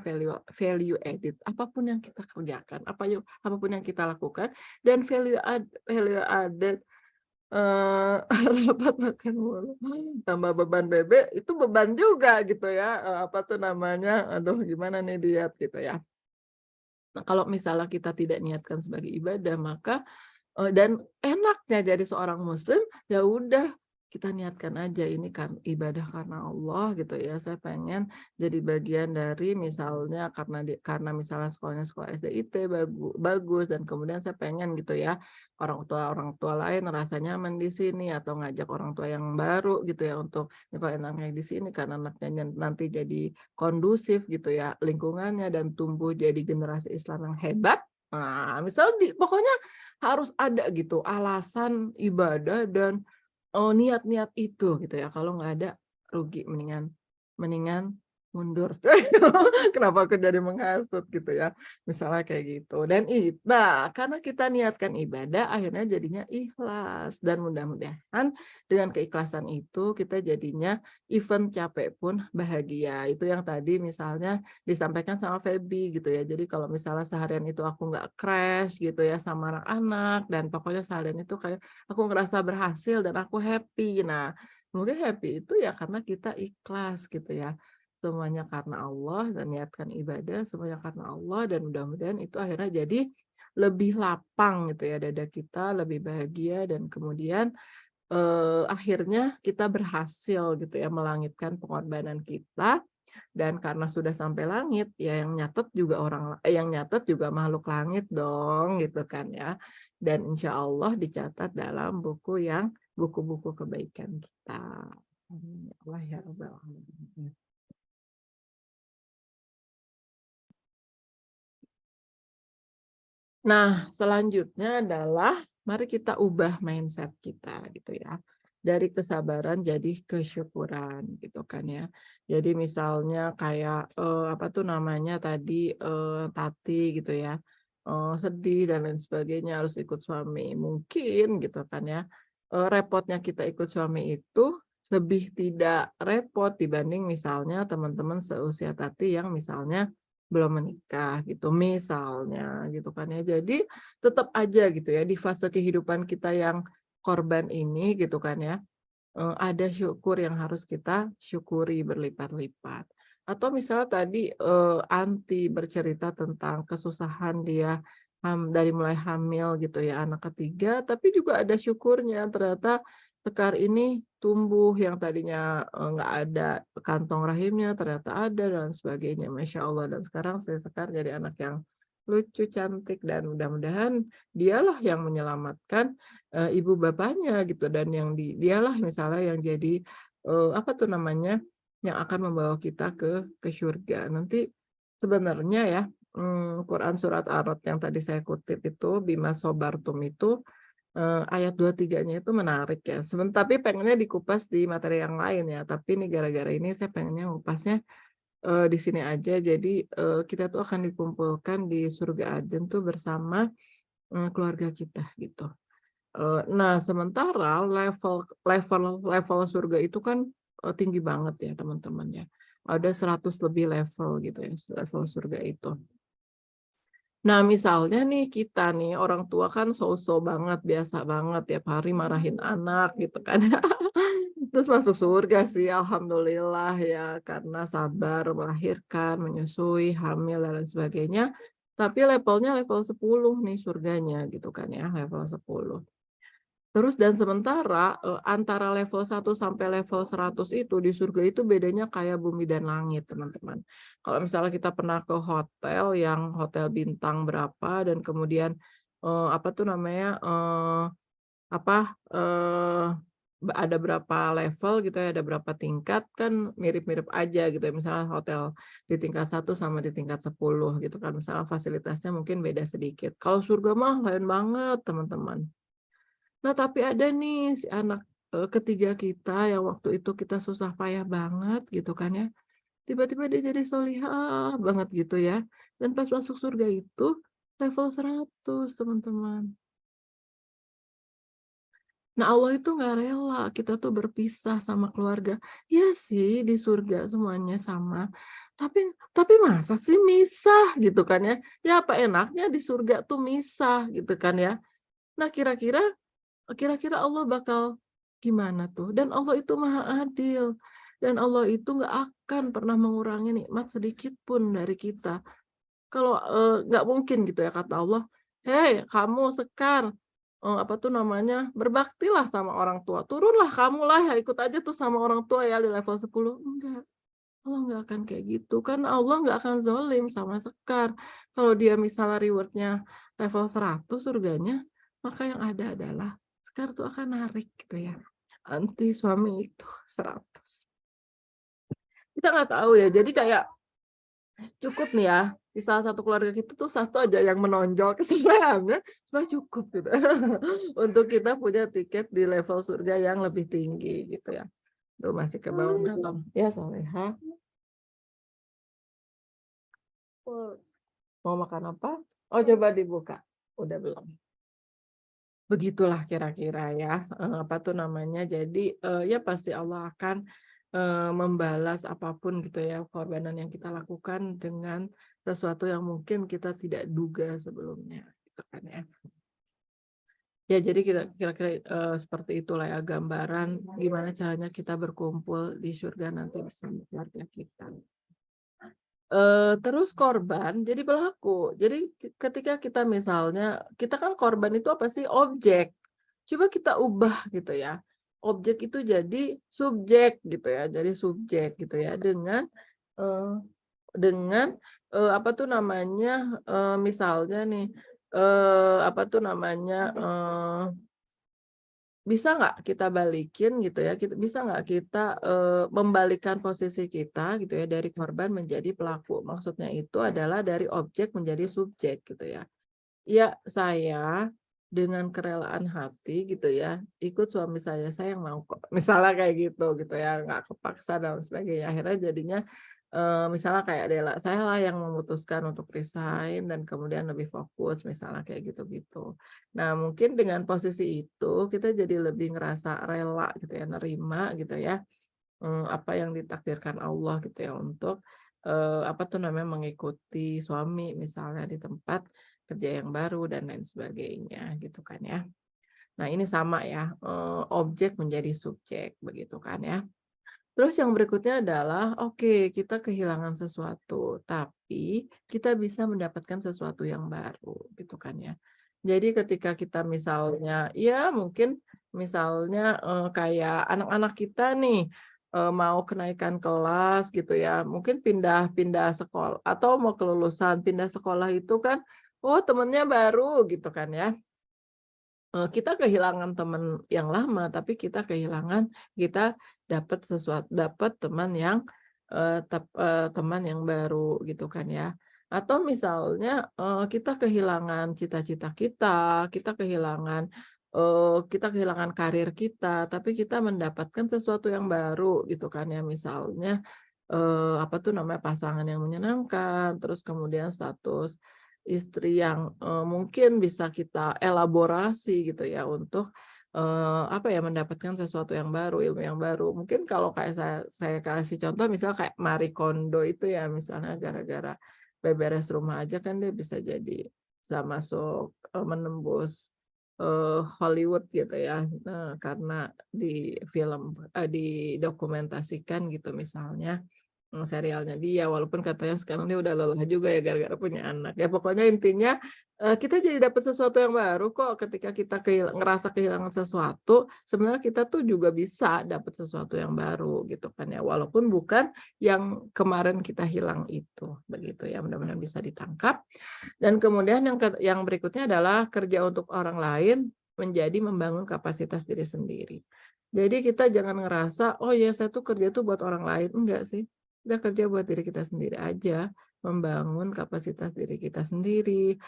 value added apapun yang kita kerjakan, apapun yang kita lakukan dan value added rapat makan mulu, tambah beban bebek itu beban juga gitu ya, apa tuh namanya, aduh gimana nih diet gitu ya. Nah kalau misalnya kita tidak niatkan sebagai ibadah maka dan enaknya jadi seorang muslim, ya udah kita niatkan aja ini kan ibadah karena Allah gitu ya. Saya pengen jadi bagian dari misalnya karena misalnya sekolahnya sekolah SDIT bagus dan kemudian saya pengen gitu ya orang tua lain rasa nyaman di sini atau ngajak orang tua yang baru gitu ya untuk nyekolah anaknya di sini karena anaknya nanti jadi kondusif gitu ya lingkungannya dan tumbuh jadi generasi Islam yang hebat. Nah, misalnya pokoknya harus ada gitu alasan ibadah dan, niat-niat itu gitu ya, kalau nggak ada rugi mendingan mundur. Kenapa aku jadi menghasut gitu ya, misalnya kayak gitu nah karena kita niatkan ibadah akhirnya jadinya ikhlas dan mudah-mudahan dengan keikhlasan itu kita jadinya even capek pun bahagia. Itu yang tadi misalnya disampaikan sama Feby gitu ya. Jadi kalau misalnya seharian itu aku nggak crash gitu ya sama anak-anak dan pokoknya seharian itu kayak aku ngerasa berhasil dan aku happy. Nah, mungkin happy itu ya karena kita ikhlas gitu ya. Semuanya karena Allah dan niatkan ibadah semuanya karena Allah dan mudah-mudahan itu akhirnya jadi lebih lapang gitu ya dada kita, lebih bahagia dan kemudian akhirnya kita berhasil gitu ya melangitkan pengorbanan kita dan karena sudah sampai langit ya yang nyatet juga makhluk langit dong gitu kan ya. Dan insya Allah dicatat dalam buku-buku kebaikan kita. Amin ya Allah ya Rabbal alamin. Nah, selanjutnya adalah mari kita ubah mindset kita gitu ya. Dari kesabaran jadi kesyukuran gitu kan ya. Jadi misalnya kayak apa tuh namanya tadi Tati gitu ya. Sedih dan lain sebagainya harus ikut suami. Mungkin gitu kan ya. Repotnya kita ikut suami itu lebih tidak repot dibanding misalnya teman-teman seusia Tati yang misalnya belum menikah gitu misalnya gitu kan ya. Jadi tetap aja gitu ya di fase kehidupan kita yang korban ini gitu kan ya, ada syukur yang harus kita syukuri berlipat-lipat. Atau misalnya tadi, Anti bercerita tentang kesusahan dia dari mulai hamil gitu ya anak ketiga, tapi juga ada syukurnya ternyata Sekar ini tumbuh yang tadinya, nggak ada kantong rahimnya ternyata ada dan sebagainya, masya Allah. Dan sekarang si Sekar jadi anak yang lucu, cantik, dan mudah-mudahan dialah yang menyelamatkan, ibu bapaknya gitu dan dialah misalnya yang jadi, apa tuh namanya, yang akan membawa kita ke surga. Nanti sebenarnya ya, Quran surat Ar-Ra'd yang tadi saya kutip itu, bima sobartum itu, ayat 2-3-nya itu menarik ya. Tapi pengennya dikupas di materi yang lain ya. Tapi ini gara-gara ini saya pengennya ngupasnya di sini aja. Jadi kita tuh akan dikumpulkan di surga Aden tuh bersama keluarga kita gitu. Nah sementara level surga itu kan tinggi banget ya teman-teman ya. Ada 100 lebih level gitu ya level surga itu. Nah, misalnya nih kita nih orang tua kan so-so banget, biasa banget tiap hari marahin anak gitu kan. Terus masuk surga sih alhamdulillah ya karena sabar melahirkan, menyusui, hamil dan lain sebagainya. Tapi levelnya level 10 nih surganya gitu kan ya, level 10. Terus dan sementara antara level 1 sampai level 100 itu di surga itu bedanya kayak bumi dan langit, teman-teman. Kalau misalnya kita pernah ke hotel yang hotel bintang berapa dan kemudian apa tuh namanya apa ada berapa level gitu ya, ada berapa tingkat kan mirip-mirip aja gitu ya. Misalnya hotel di tingkat 1 sama di tingkat 10 gitu kan. Misalnya fasilitasnya mungkin beda sedikit. Kalau surga mah lain banget, teman-teman. Nah, tapi ada nih si anak, ketiga kita yang waktu itu kita susah payah banget gitu kan ya, tiba-tiba dia jadi sholihah banget gitu ya, dan pas masuk surga itu level 100 teman-teman. Nah, Allah itu nggak rela kita tuh berpisah sama keluarga. Ya sih di surga semuanya sama, tapi masa sih misah gitu kan ya, ya apa enaknya di surga tuh misah gitu kan ya. Nah, kira-kira Allah bakal gimana tuh? Dan Allah itu maha adil. Dan Allah itu nggak akan pernah mengurangi nikmat sedikit pun dari kita. Kalau nggak mungkin gitu ya kata Allah, hei kamu Sekar, apa tuh namanya, berbaktilah sama orang tua. Turunlah kamulah ya ikut aja tuh sama orang tua ya di level 10. Enggak, Allah nggak akan kayak gitu. Karena Allah nggak akan zolim sama Sekar. Kalau dia misalnya rewardnya level 100 surganya, maka yang ada adalah Sekar tuh akan narik gitu ya. Anti suami itu 100. Kita nggak tahu ya. Jadi kayak cukup nih ya. Di salah satu keluarga kita tuh satu aja yang menonjol keselamanya, supaya cukup gitu. Untuk kita punya tiket di level surga yang lebih tinggi gitu ya. Duh, masih ke bawah belum. Ya, Soleha. Mau makan apa? Oh, coba dibuka. Udah belum? Begitulah kira-kira ya, apa tuh namanya, jadi, ya pasti Allah akan, membalas apapun gitu ya, pengorbanan yang kita lakukan dengan sesuatu yang mungkin kita tidak duga sebelumnya, gitu kan ya. Ya jadi kita kira-kira, seperti itulah ya gambaran gimana caranya kita berkumpul di surga nanti bersama keluarga kita. Terus korban jadi pelaku. Jadi ketika kita misalnya kita kan korban itu apa sih? Objek. Coba kita ubah gitu ya. Objek itu jadi subjek gitu ya. Jadi subjek gitu ya eee, apa tuh namanya, misalnya nih, apa tuh namanya, bisa nggak kita balikin gitu ya, bisa nggak kita membalikkan posisi kita gitu ya dari korban menjadi pelaku. Maksudnya itu adalah dari objek menjadi subjek gitu ya. Ya saya dengan kerelaan hati gitu ya, ikut suami saya yang mau kok. Misalnya kayak gitu ya, nggak kepaksa dan sebagainya. Akhirnya jadinya misalnya kayak Dela, saya lah yang memutuskan untuk resign dan kemudian lebih fokus misalnya kayak gitu-gitu. Nah, mungkin dengan posisi itu kita jadi lebih ngerasa rela gitu ya, nerima gitu ya, apa yang ditakdirkan Allah gitu ya untuk, apa tuh namanya, mengikuti suami misalnya di tempat kerja yang baru dan lain sebagainya gitu kan ya. Nah, ini sama ya, objek menjadi subjek begitu kan ya. Terus yang berikutnya adalah, oke, kita kehilangan sesuatu, tapi kita bisa mendapatkan sesuatu yang baru, gitu kan ya. Jadi ketika kita misalnya, ya mungkin misalnya kayak anak-anak kita nih mau kenaikan kelas gitu ya, mungkin pindah sekolah atau mau kelulusan, pindah sekolah itu kan, oh temennya baru gitu kan ya. Kita kehilangan teman yang lama, tapi kita dapat teman yang, teman yang baru gitu kan ya. Atau misalnya, kita kehilangan cita-cita kita kehilangan karir kita, tapi kita mendapatkan sesuatu yang baru gitu kan ya. Misalnya, apa tuh namanya, pasangan yang menyenangkan, terus kemudian status istri yang, mungkin bisa kita elaborasi gitu ya untuk, apa ya, mendapatkan sesuatu yang baru, ilmu yang baru. Mungkin kalau kayak saya kasih contoh misal kayak Marie Kondo itu ya, misalnya gara-gara beberes rumah aja kan dia bisa masuk, menembus, Hollywood gitu ya, karena didokumentasikan gitu misalnya. Serialnya dia, walaupun katanya sekarang dia udah lelah juga ya gara-gara punya anak. Ya pokoknya intinya Kita jadi dapat sesuatu yang baru kok ketika kita ngerasa kehilangan sesuatu, sebenarnya kita tuh juga bisa dapat sesuatu yang baru gitu kan ya, walaupun bukan yang kemarin kita hilang itu, begitu ya, mudah-mudahan bisa ditangkap. Dan kemudian yang berikutnya adalah kerja untuk orang lain menjadi membangun kapasitas diri sendiri. Jadi kita jangan ngerasa, "Oh ya saya tuh kerja tuh buat orang lain." Enggak sih, kita kerja buat diri kita sendiri aja, membangun kapasitas diri kita sendiri,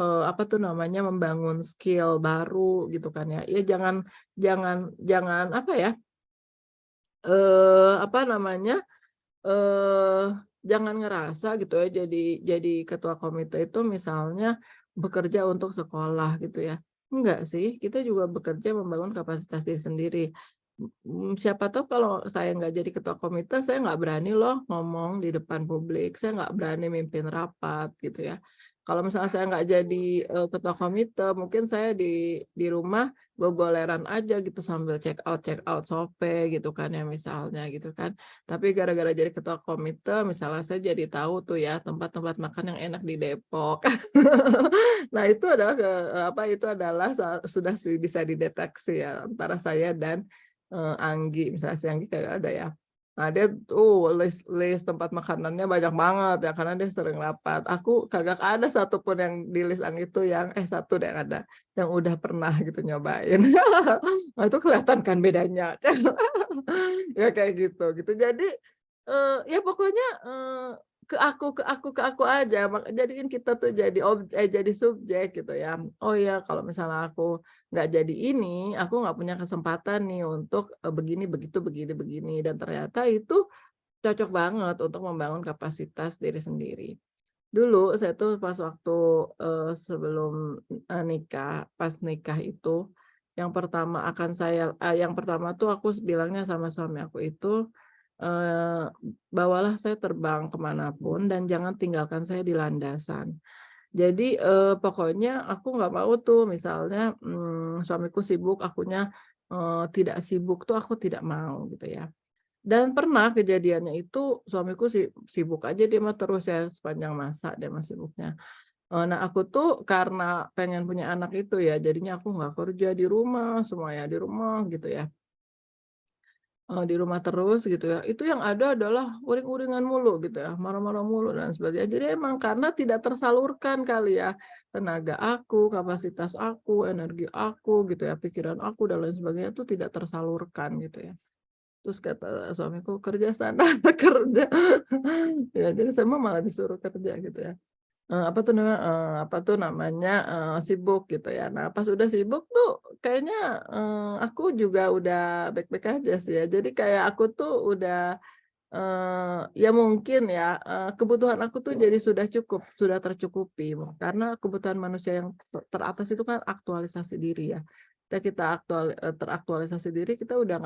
apa tuh namanya, membangun skill baru gitu kan ya. Ya jangan jangan jangan apa ya, apa namanya, jangan ngerasa gitu ya jadi ketua komite itu misalnya bekerja untuk sekolah gitu ya. Enggak sih, kita juga bekerja membangun kapasitas diri sendiri. Siapa tahu kalau saya nggak jadi ketua komite, saya nggak berani loh ngomong di depan publik, saya nggak berani mimpin rapat gitu ya. Kalau misalnya saya nggak jadi, ketua komite, mungkin saya di rumah gogoleran aja gitu sambil check out sope gitu kan ya misalnya gitu kan. Tapi gara-gara jadi ketua komite, misalnya saya jadi tahu tuh ya tempat-tempat makan yang enak di Depok. Nah itu adalah, itu adalah sudah bisa dideteksi ya antara saya dan, Anggi, misalnya si Anggi kagak ada ya. Nah dia tuh list tempat makanannya banyak banget ya karena dia sering rapat. Aku kagak ada satupun yang di list Anggi itu yang satu deh yang ada, yang udah pernah gitu nyobain. Nah itu kelihatan kan bedanya. Ya kayak gitu. Jadi, ya pokoknya, ke aku aja, jadiin kita tuh jadi subjek gitu ya. Oh ya kalau misalnya aku nggak jadi ini, aku nggak punya kesempatan nih untuk, begini, begitu, begini, begini, dan ternyata itu cocok banget untuk membangun kapasitas diri sendiri. Dulu saya tuh pas waktu, sebelum, nikah, pas nikah itu, yang pertama tuh aku bilangnya sama suami aku itu, eee, "Bawalah saya terbang kemanapun dan jangan tinggalkan saya di landasan." Jadi, pokoknya aku nggak mau tuh misalnya, suamiku sibuk, akunya, tidak sibuk tuh aku tidak mau gitu ya. Dan pernah kejadiannya itu suamiku sibuk aja dia mah terus ya sepanjang masa dia mah sibuknya. Nah aku tuh karena pengen punya anak itu ya jadinya aku nggak kerja di rumah, semuanya di rumah gitu ya. Di rumah terus gitu ya, itu yang ada adalah uring-uringan mulu gitu ya, marah-marah mulu dan sebagainya. Jadi emang karena tidak tersalurkan kali ya, tenaga aku, kapasitas aku, energi aku gitu ya, pikiran aku dan lain sebagainya itu tidak tersalurkan gitu ya. Terus kata suamiku, "Kerja sana, kerja." Ya jadi saya mah malah disuruh kerja gitu ya. Apa tuh namanya, sibuk gitu ya. Nah pas udah sibuk tuh kayaknya, aku juga udah baik-baik aja sih ya. Jadi kayak aku tuh udah, ya mungkin ya, kebutuhan aku tuh jadi sudah cukup, sudah tercukupi. Karena kebutuhan manusia yang teratas itu kan aktualisasi diri ya. Kita teraktualisasi diri, kita udah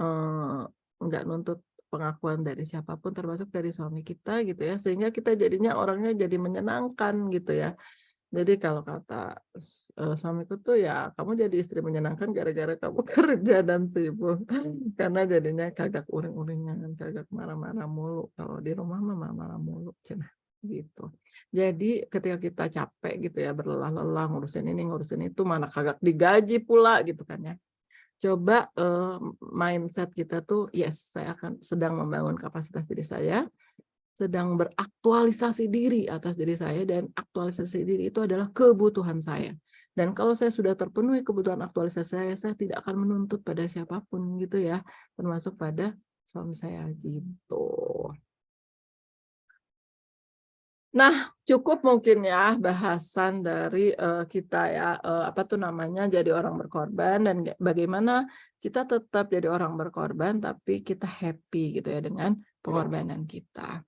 Eee, nggak nuntut pengakuan dari siapapun termasuk dari suami kita gitu ya, sehingga kita jadinya orangnya jadi menyenangkan gitu ya. Jadi kalau kata suamiku tuh ya, "Kamu jadi istri menyenangkan gara-gara kamu kerja dan sibuk." Karena jadinya kagak uring-uringan, kagak marah-marah mulu, kalau di rumah mah marah-marah mulu cenah, gitu. Jadi ketika kita capek gitu ya, berlelah-lelah ngurusin ini, ngurusin itu, mana kagak digaji pula gitu kan ya. Coba, mindset kita tuh, yes, saya akan sedang membangun kapasitas diri saya, sedang beraktualisasi diri atas diri saya, dan aktualisasi diri itu adalah kebutuhan saya. Dan kalau saya sudah terpenuhi kebutuhan aktualisasi saya tidak akan menuntut pada siapapun gitu ya, termasuk pada suami saya gitu. Nah, cukup mungkin ya bahasan dari, kita ya, apa tuh namanya, jadi orang berkorban dan bagaimana kita tetap jadi orang berkorban, tapi kita happy gitu ya dengan pengorbanan kita.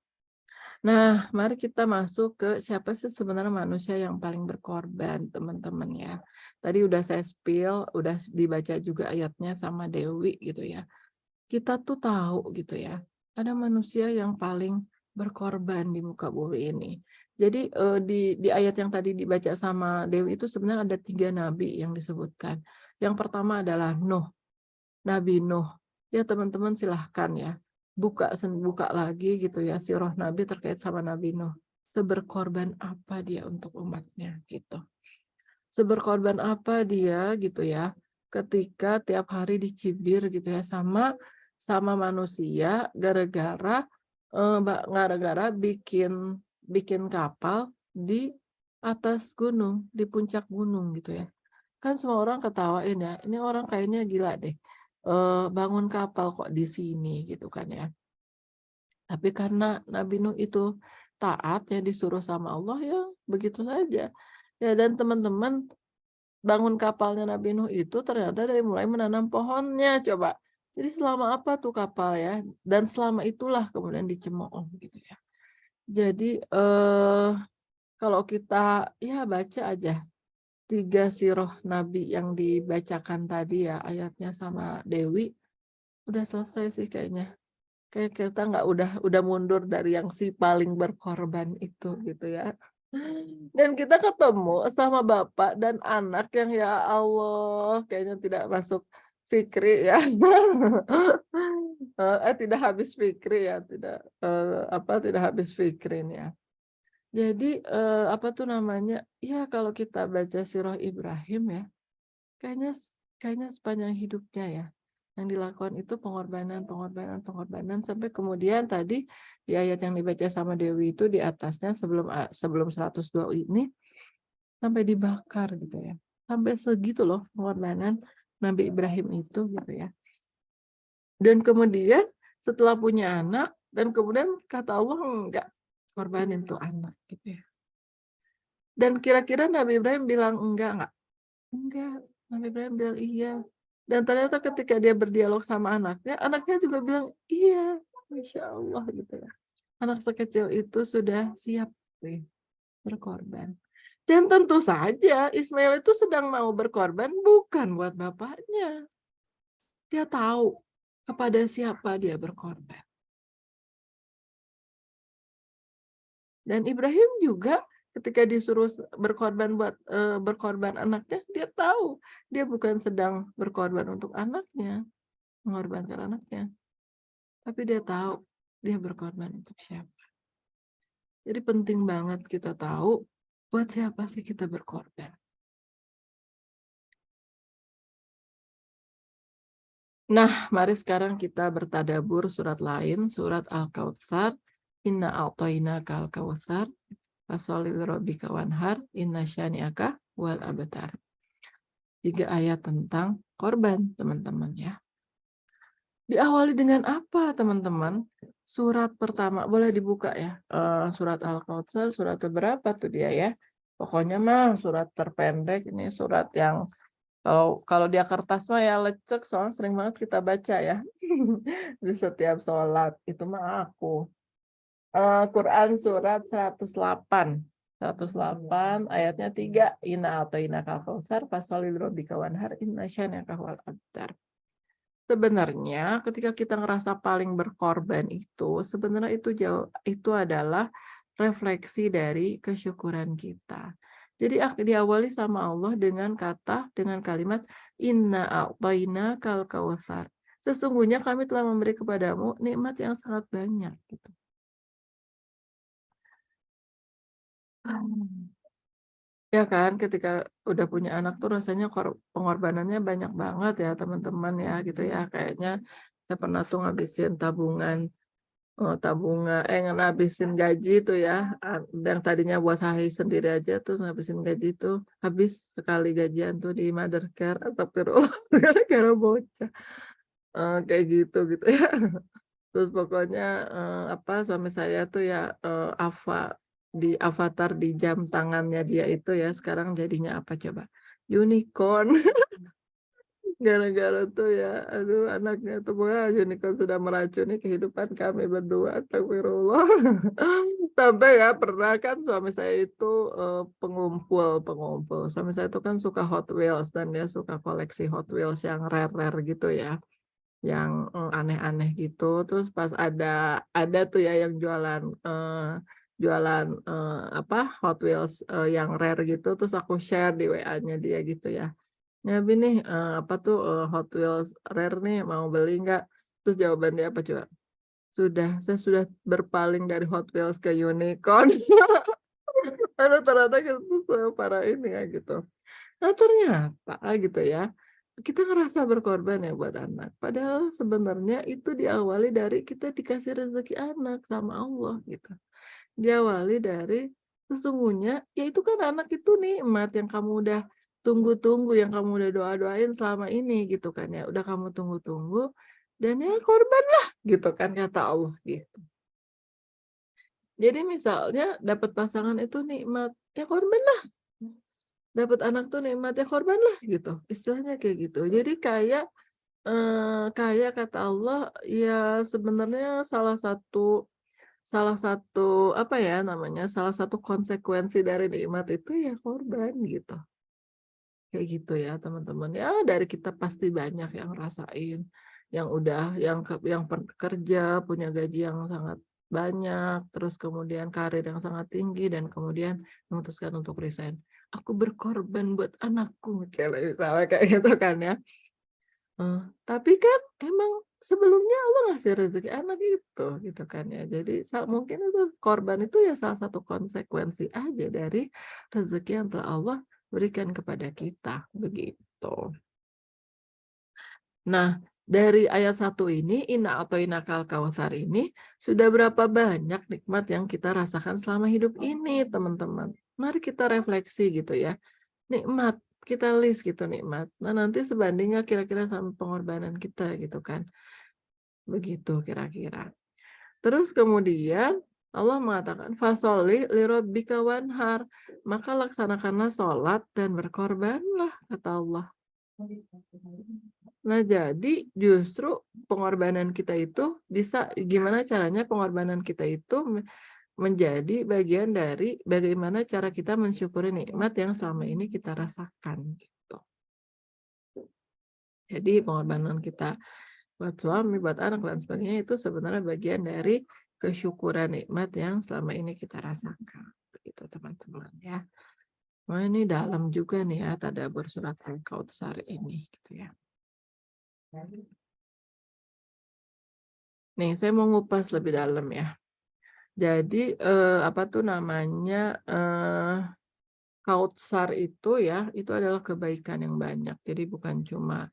Nah, mari kita masuk ke siapa sih sebenarnya manusia yang paling berkorban, teman-teman ya. Tadi udah saya spill, udah dibaca juga ayatnya sama Dewi gitu ya. Kita tuh tahu gitu ya, ada manusia yang paling berkorban di muka bumi ini. Jadi, di ayat yang tadi dibaca sama Dewi itu sebenarnya ada 3 nabi yang disebutkan. Yang pertama adalah Nuh, Nabi Nuh. Ya teman-teman silahkan ya, buka lagi gitu ya sirah Nabi terkait sama Nabi Nuh. seberkorban apa dia untuk umatnya gitu. Seberkorban apa dia gitu ya, ketika tiap hari dicibir gitu ya sama manusia gara-gara bikin kapal di atas gunung, di puncak gunung gitu ya. Kan semua orang ketawain ya, ini orang kayaknya gila deh. Bangun kapal kok di sini gitu kan ya. Tapi karena Nabi Nuh itu taat ya, disuruh sama Allah ya begitu saja. Ya, dan teman-teman, bangun kapalnya Nabi Nuh itu ternyata dari mulai menanam pohonnya coba. Jadi selama apa tuh kapal ya? Dan selama itulah kemudian dicemooh gitu ya. Jadi kalau kita ya baca aja 3 sirah Nabi yang dibacakan tadi ya ayatnya sama Dewi, udah selesai sih kayaknya. Kayak kita nggak udah mundur dari yang si paling berkorban itu gitu ya. Dan kita ketemu sama bapak dan anak yang ya Allah kayaknya tidak masuk fikri ya. Tidak habis fikri ya, tidak habis fikrin ya. Jadi apa tuh namanya? Ya kalau kita baca sirah Ibrahim ya, kayaknya sepanjang hidupnya ya yang dilakukan itu pengorbanan sampai kemudian tadi di ayat yang dibaca sama Dewi itu di atasnya sebelum 102 ini sampai dibakar gitu ya. Sampai segitu loh pengorbanan Nabi Ibrahim itu gitu ya. Dan kemudian setelah punya anak dan kemudian kata Allah enggak korbanin tuh anak gitu ya. Dan kira-kira Nabi Ibrahim bilang enggak? Enggak. Nabi Ibrahim bilang iya. Dan ternyata ketika dia berdialog sama anaknya juga bilang iya, Masya Allah gitu ya. Anak sekecil itu sudah siap berkorban. Dan tentu saja Ismail itu sedang mau berkorban bukan buat bapaknya. Dia tahu kepada siapa dia berkorban. Dan Ibrahim juga ketika disuruh berkorban anaknya, dia tahu dia bukan sedang berkorban untuk anaknya, mengorbankan anaknya. Tapi dia tahu dia berkorban untuk siapa. Jadi penting banget kita tahu buat siapa sih kita berkorban. Nah, mari sekarang kita bertadabur surat lain, surat Al-Kautsar. Inna a'thainaka al-kautsar fasholli lirabbika wanhar inna syani'aka wal abtar. 3 ayat tentang korban, teman-teman ya. Diawali dengan apa, teman-teman? Surat pertama, boleh dibuka ya. Surat Al-Kautsar, surat berapa tuh dia ya? Pokoknya mah surat terpendek, ini surat yang kalau dia kertas mah ya lecek, soalnya sering banget kita baca ya. Di setiap sholat, itu mah aku. Quran surat 108 ayatnya 3, inna a'tainakal kautsar fasholli lirabbika wanhar inna syani'aka wal abtar. Sebenarnya ketika kita ngerasa paling berkorban itu sebenarnya itu adalah refleksi dari kesyukuran kita. Jadi diawali sama Allah dengan kalimat inna a'tainakal kautsar. Sesungguhnya kami telah memberi kepadamu nikmat yang sangat banyak gitu. Ya kan, ketika udah punya anak tuh rasanya pengorbanannya banyak banget ya teman-teman ya gitu ya. Kayaknya saya pernah tuh ngabisin ngabisin gaji tuh ya. Yang tadinya buat Hahi sendiri aja tuh ngabisin gaji tuh habis sekali gajian tuh di mother care atau gara-gara bocah. Kayak gitu ya. Terus pokoknya suami saya tuh ya di avatar di jam tangannya dia itu ya sekarang jadinya apa coba? Unicorn. Gara-gara tuh ya, aduh anaknya tuh wah unicorn sudah meracuni kehidupan kami berdua. Astagfirullah. Sampai ya pernah kan suami saya itu pengumpul. Suami saya itu kan suka Hot Wheels dan dia suka koleksi Hot Wheels yang rare-rare gitu ya. Yang aneh-aneh gitu. Terus pas ada tuh ya yang jualan Hot Wheels yang rare gitu, terus aku share di WA-nya dia gitu ya. Nabi nih Hot Wheels rare nih mau beli nggak? Terus jawaban dia apa coba? saya sudah berpaling dari Hot Wheels ke unicorn. Aduh, ternyata kita tuh separah ini ya gitu. Nah, ternyata gitu ya, kita ngerasa berkorban ya buat anak. Padahal sebenarnya itu diawali dari kita dikasih rezeki anak sama Allah gitu. Diawali dari sesungguhnya, ya itu kan anak itu nikmat yang kamu udah tunggu-tunggu, yang kamu udah doa-doain selama ini gitu kan ya. Udah kamu tunggu-tunggu dan ya korbanlah gitu kan kata Allah gitu. Jadi misalnya dapat pasangan itu nikmat, ya korbanlah. Dapat anak tuh nikmat, ya korbanlah gitu. Istilahnya kayak gitu. Jadi kayak kata Allah, ya sebenarnya salah satu apa ya namanya, salah satu konsekuensi dari nikmat itu ya korban gitu. Kayak gitu ya teman-teman. Ya dari kita pasti banyak yang rasain, yang udah yang kerja punya gaji yang sangat banyak, terus kemudian karir yang sangat tinggi dan kemudian memutuskan untuk resign. Aku berkorban buat anakku, misalnya kayak gitu kan ya. Tapi kan emang sebelumnya Allah ngasih rezeki anak itu, gitu kan ya. Jadi mungkin itu korban itu ya salah satu konsekuensi aja dari rezeki yang telah Allah berikan kepada kita, begitu. Nah, dari ayat 1 ini, Inna a'toinakal kautsar ini, sudah berapa banyak nikmat yang kita rasakan selama hidup ini, teman-teman. Mari kita refleksi gitu ya. Nikmat, kita list gitu nikmat. Nah, nanti sebandingnya kira-kira sama pengorbanan kita gitu kan. Begitu kira-kira. Terus kemudian Allah mengatakan fasoli lirabbika wanhar, maka laksanakanlah sholat dan berkorbanlah kata Allah. Nah, jadi justru pengorbanan kita itu bisa gimana caranya pengorbanan kita itu menjadi bagian dari bagaimana cara kita mensyukuri nikmat yang selama ini kita rasakan gitu. Jadi pengorbanan kita buat suami, buat anak dan sebagainya itu sebenarnya bagian dari kesyukuran nikmat yang selama ini kita rasakan. Begitu teman-teman ya. Wah, ini dalam juga nih ya tadabbur surat Al-Kautsar ini gitu ya. Nih, saya mau ngupas lebih dalam ya. Jadi apa tuh namanya Kautsar itu ya, itu adalah kebaikan yang banyak. Jadi bukan cuma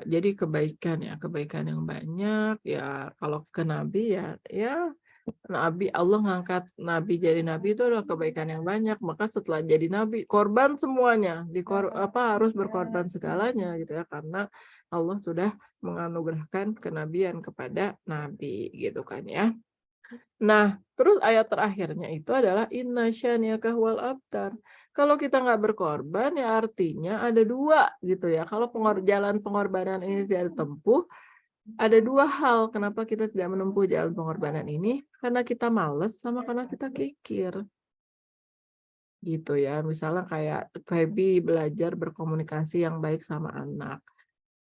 jadi kebaikan yang banyak ya kalau ke nabi ya nabi Allah ngangkat nabi jadi nabi itu adalah kebaikan yang banyak. Maka setelah jadi nabi korban semuanya, harus berkorban segalanya gitu ya karena Allah sudah menganugerahkan kenabian kepada nabi gitu kan ya. Nah, terus ayat terakhirnya itu adalah inna syani'aka huwal abtar. Kalau kita nggak berkorban ya artinya ada dua gitu ya. Kalau jalan pengorbanan ini tidak ditempuh, ada dua hal kenapa kita tidak menempuh jalan pengorbanan ini. Karena kita males sama karena kita kikir. Gitu ya. Misalnya kayak Feby belajar berkomunikasi yang baik sama anak.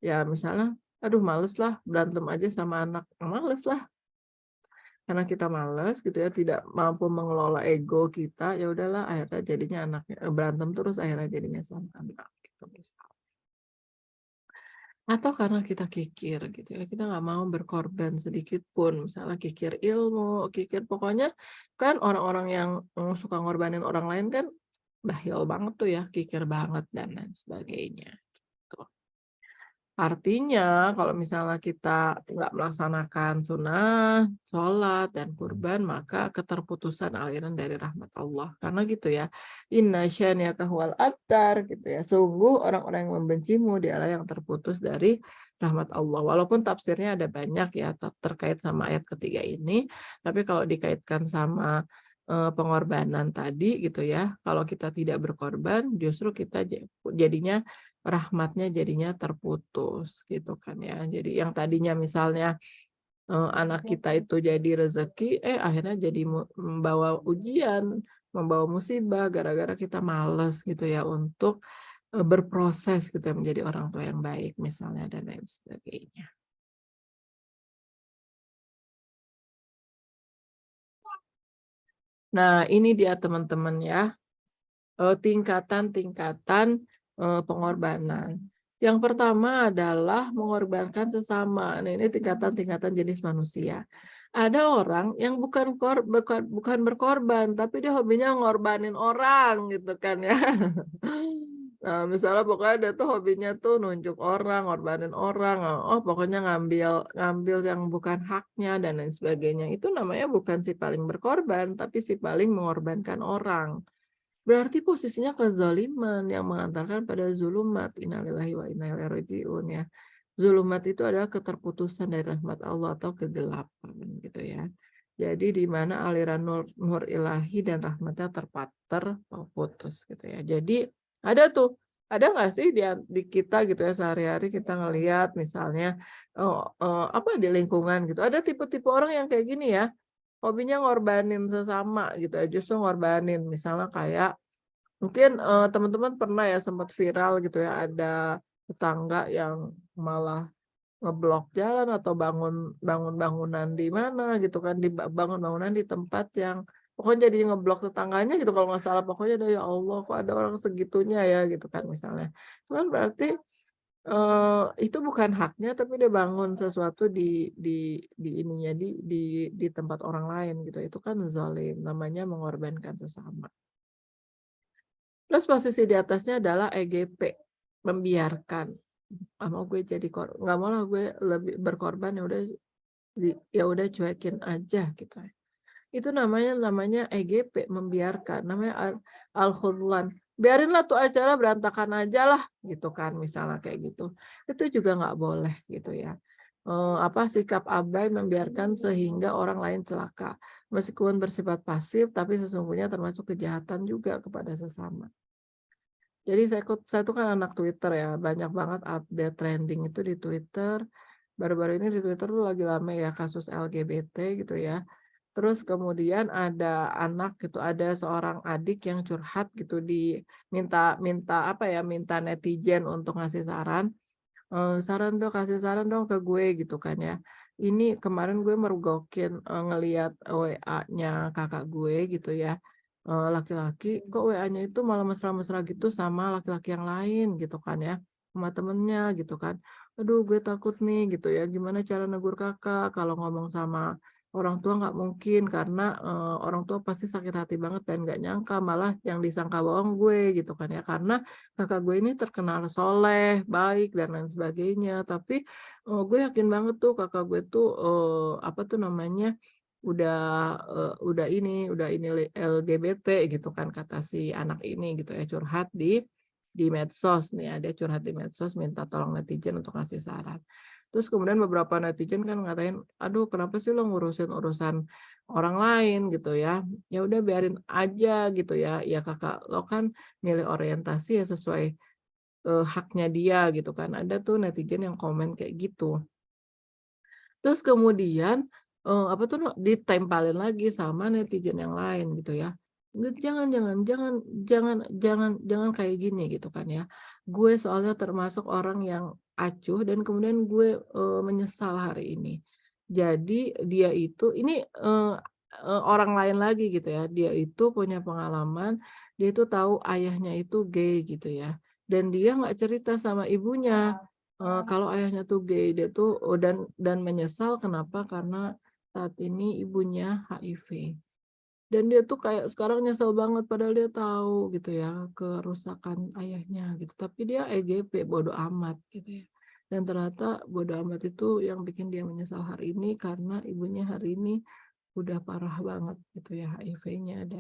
Ya misalnya, aduh males lah berantem aja sama anak. Males lah. Karena kita malas gitu ya, tidak mampu mengelola ego kita, ya udahlah akhirnya jadinya anaknya berantem terus akhirnya jadinya sama anak gitu misalnya. Atau karena kita kikir gitu ya, kita nggak mau berkorban sedikit pun, misalnya kikir ilmu, kikir pokoknya kan orang-orang yang suka ngorbanin orang lain kan bakhil banget tuh ya, kikir banget dan lain sebagainya. Gitu. Artinya kalau misalnya kita nggak melaksanakan sunnah, sholat, dan kurban, maka keterputusan aliran dari rahmat Allah. Karena gitu ya, inna syani'aka huwal abtar, gitu ya. Sungguh orang-orang yang membencimu, dialah yang terputus dari rahmat Allah. Walaupun tafsirnya ada banyak ya terkait sama ayat ketiga ini, tapi kalau dikaitkan sama pengorbanan tadi gitu ya, kalau kita tidak berkorban, justru kita jadinya rahmatnya jadinya terputus gitu kan ya. Jadi yang tadinya misalnya anak kita itu jadi rezeki, akhirnya jadi membawa ujian, membawa musibah gara-gara kita males gitu ya untuk berproses gitu ya menjadi orang tua yang baik misalnya dan lain sebagainya. Nah, ini dia teman-teman ya, tingkatan-tingkatan pengorbanan. Yang pertama adalah mengorbankan sesama. Nah, ini tingkatan-tingkatan jenis manusia. Ada orang yang bukan berkorban, tapi dia hobinya ngorbanin orang gitu kan ya. Nah, misalnya pokoknya dia tuh hobinya tuh nunjuk orang, ngorbanin orang, oh pokoknya ngambil ngambil yang bukan haknya dan lain sebagainya. Itu namanya bukan si paling berkorban, tapi si paling mengorbankan orang. Berarti posisinya kezaliman yang mengantarkan pada zulumat. Innalillahi wa inna ilaihi raji'un ya. Zulumat itu adalah keterputusan dari rahmat Allah atau kegelapan gitu ya. Jadi di mana aliran nur ilahi dan rahmatnya terputus gitu ya. Jadi ada tuh, ada nggak sih di kita gitu ya sehari-hari kita ngelihat misalnya apa di lingkungan gitu. Ada tipe-tipe orang yang kayak gini ya. Hobinya ngorbanin sesama gitu ya, justru ngorbanin. Misalnya kayak mungkin teman-teman pernah ya sempat viral gitu ya, ada tetangga yang malah ngeblok jalan atau bangun bangunan di mana gitu kan, bangun bangunan di tempat yang pokoknya jadi ngeblok tetangganya gitu kalau nggak salah. Pokoknya ada ya Allah kok ada orang segitunya ya gitu kan misalnya. Itu kan berarti itu bukan haknya tapi dia bangun sesuatu di ininya di tempat orang lain gitu. Itu kan zalim, namanya mengorbankan sesama. Terus posisi di atasnya adalah EGP, membiarkan. Mau gue jadi nggak mau lah gue lebih berkorban, ya udah cuekin aja gitu. Itu namanya EGP, membiarkan. Namanya al-khudlan. Biarinlah tuh acara berantakan aja lah gitu kan, misalnya kayak gitu. Itu juga nggak boleh gitu ya. Sikap abai membiarkan sehingga orang lain celaka. Meskipun bersifat pasif, tapi sesungguhnya termasuk kejahatan juga kepada sesama. Jadi saya tuh kan anak Twitter ya, banyak banget update trending itu di Twitter. Baru-baru ini di Twitter tuh lagi rame ya kasus LGBT gitu ya. Terus kemudian ada anak gitu, ada seorang adik yang curhat gitu minta minta netizen untuk ngasih saran. Saran dong, kasih saran dong ke gue gitu kan ya. Ini kemarin gue mergokin ngeliat WA-nya kakak gue gitu ya. Laki-laki kok WA-nya itu malah mesra-mesra gitu sama laki-laki yang lain gitu kan ya. Sama temennya gitu kan. Aduh gue takut nih gitu ya. Gimana cara negur kakak kalau ngomong sama orang tua nggak mungkin karena orang tua pasti sakit hati banget dan nggak nyangka malah yang disangka bohong gue gitu kan ya. Karena kakak gue ini terkenal soleh, baik dan lain sebagainya. Tapi gue yakin banget tuh kakak gue tuh udah udah ini LGBT gitu kan kata si anak ini gitu ya, curhat di medsos nih, ada curhat di medsos minta tolong netizen untuk ngasih saran. Terus kemudian beberapa netizen kan ngatain, aduh kenapa sih lo ngurusin urusan orang lain gitu ya, ya udah biarin aja gitu ya, ya kakak lo kan milih orientasi ya sesuai haknya dia gitu kan. Ada tuh netizen yang komen kayak gitu. Terus kemudian, ditempelin lagi sama netizen yang lain gitu ya. Jangan jangan jangan jangan jangan jangan kayak gini," gitu kan ya. "Gue soalnya termasuk orang yang acuh dan kemudian gue, menyesal hari ini." Jadi dia itu ini, orang lain lagi gitu ya, dia itu punya pengalaman, dia itu tahu ayahnya itu gay gitu ya, dan dia nggak cerita sama ibunya. Kalau ayahnya tuh gay, dia tuh dan menyesal kenapa, karena saat ini ibunya HIV. Dan dia tuh kayak sekarang nyesel banget padahal dia tahu gitu ya, kerusakan ayahnya gitu, tapi dia EGP, bodo amat gitu ya. Dan ternyata bodo amat itu yang bikin dia menyesal hari ini karena ibunya hari ini udah parah banget gitu ya HIV-nya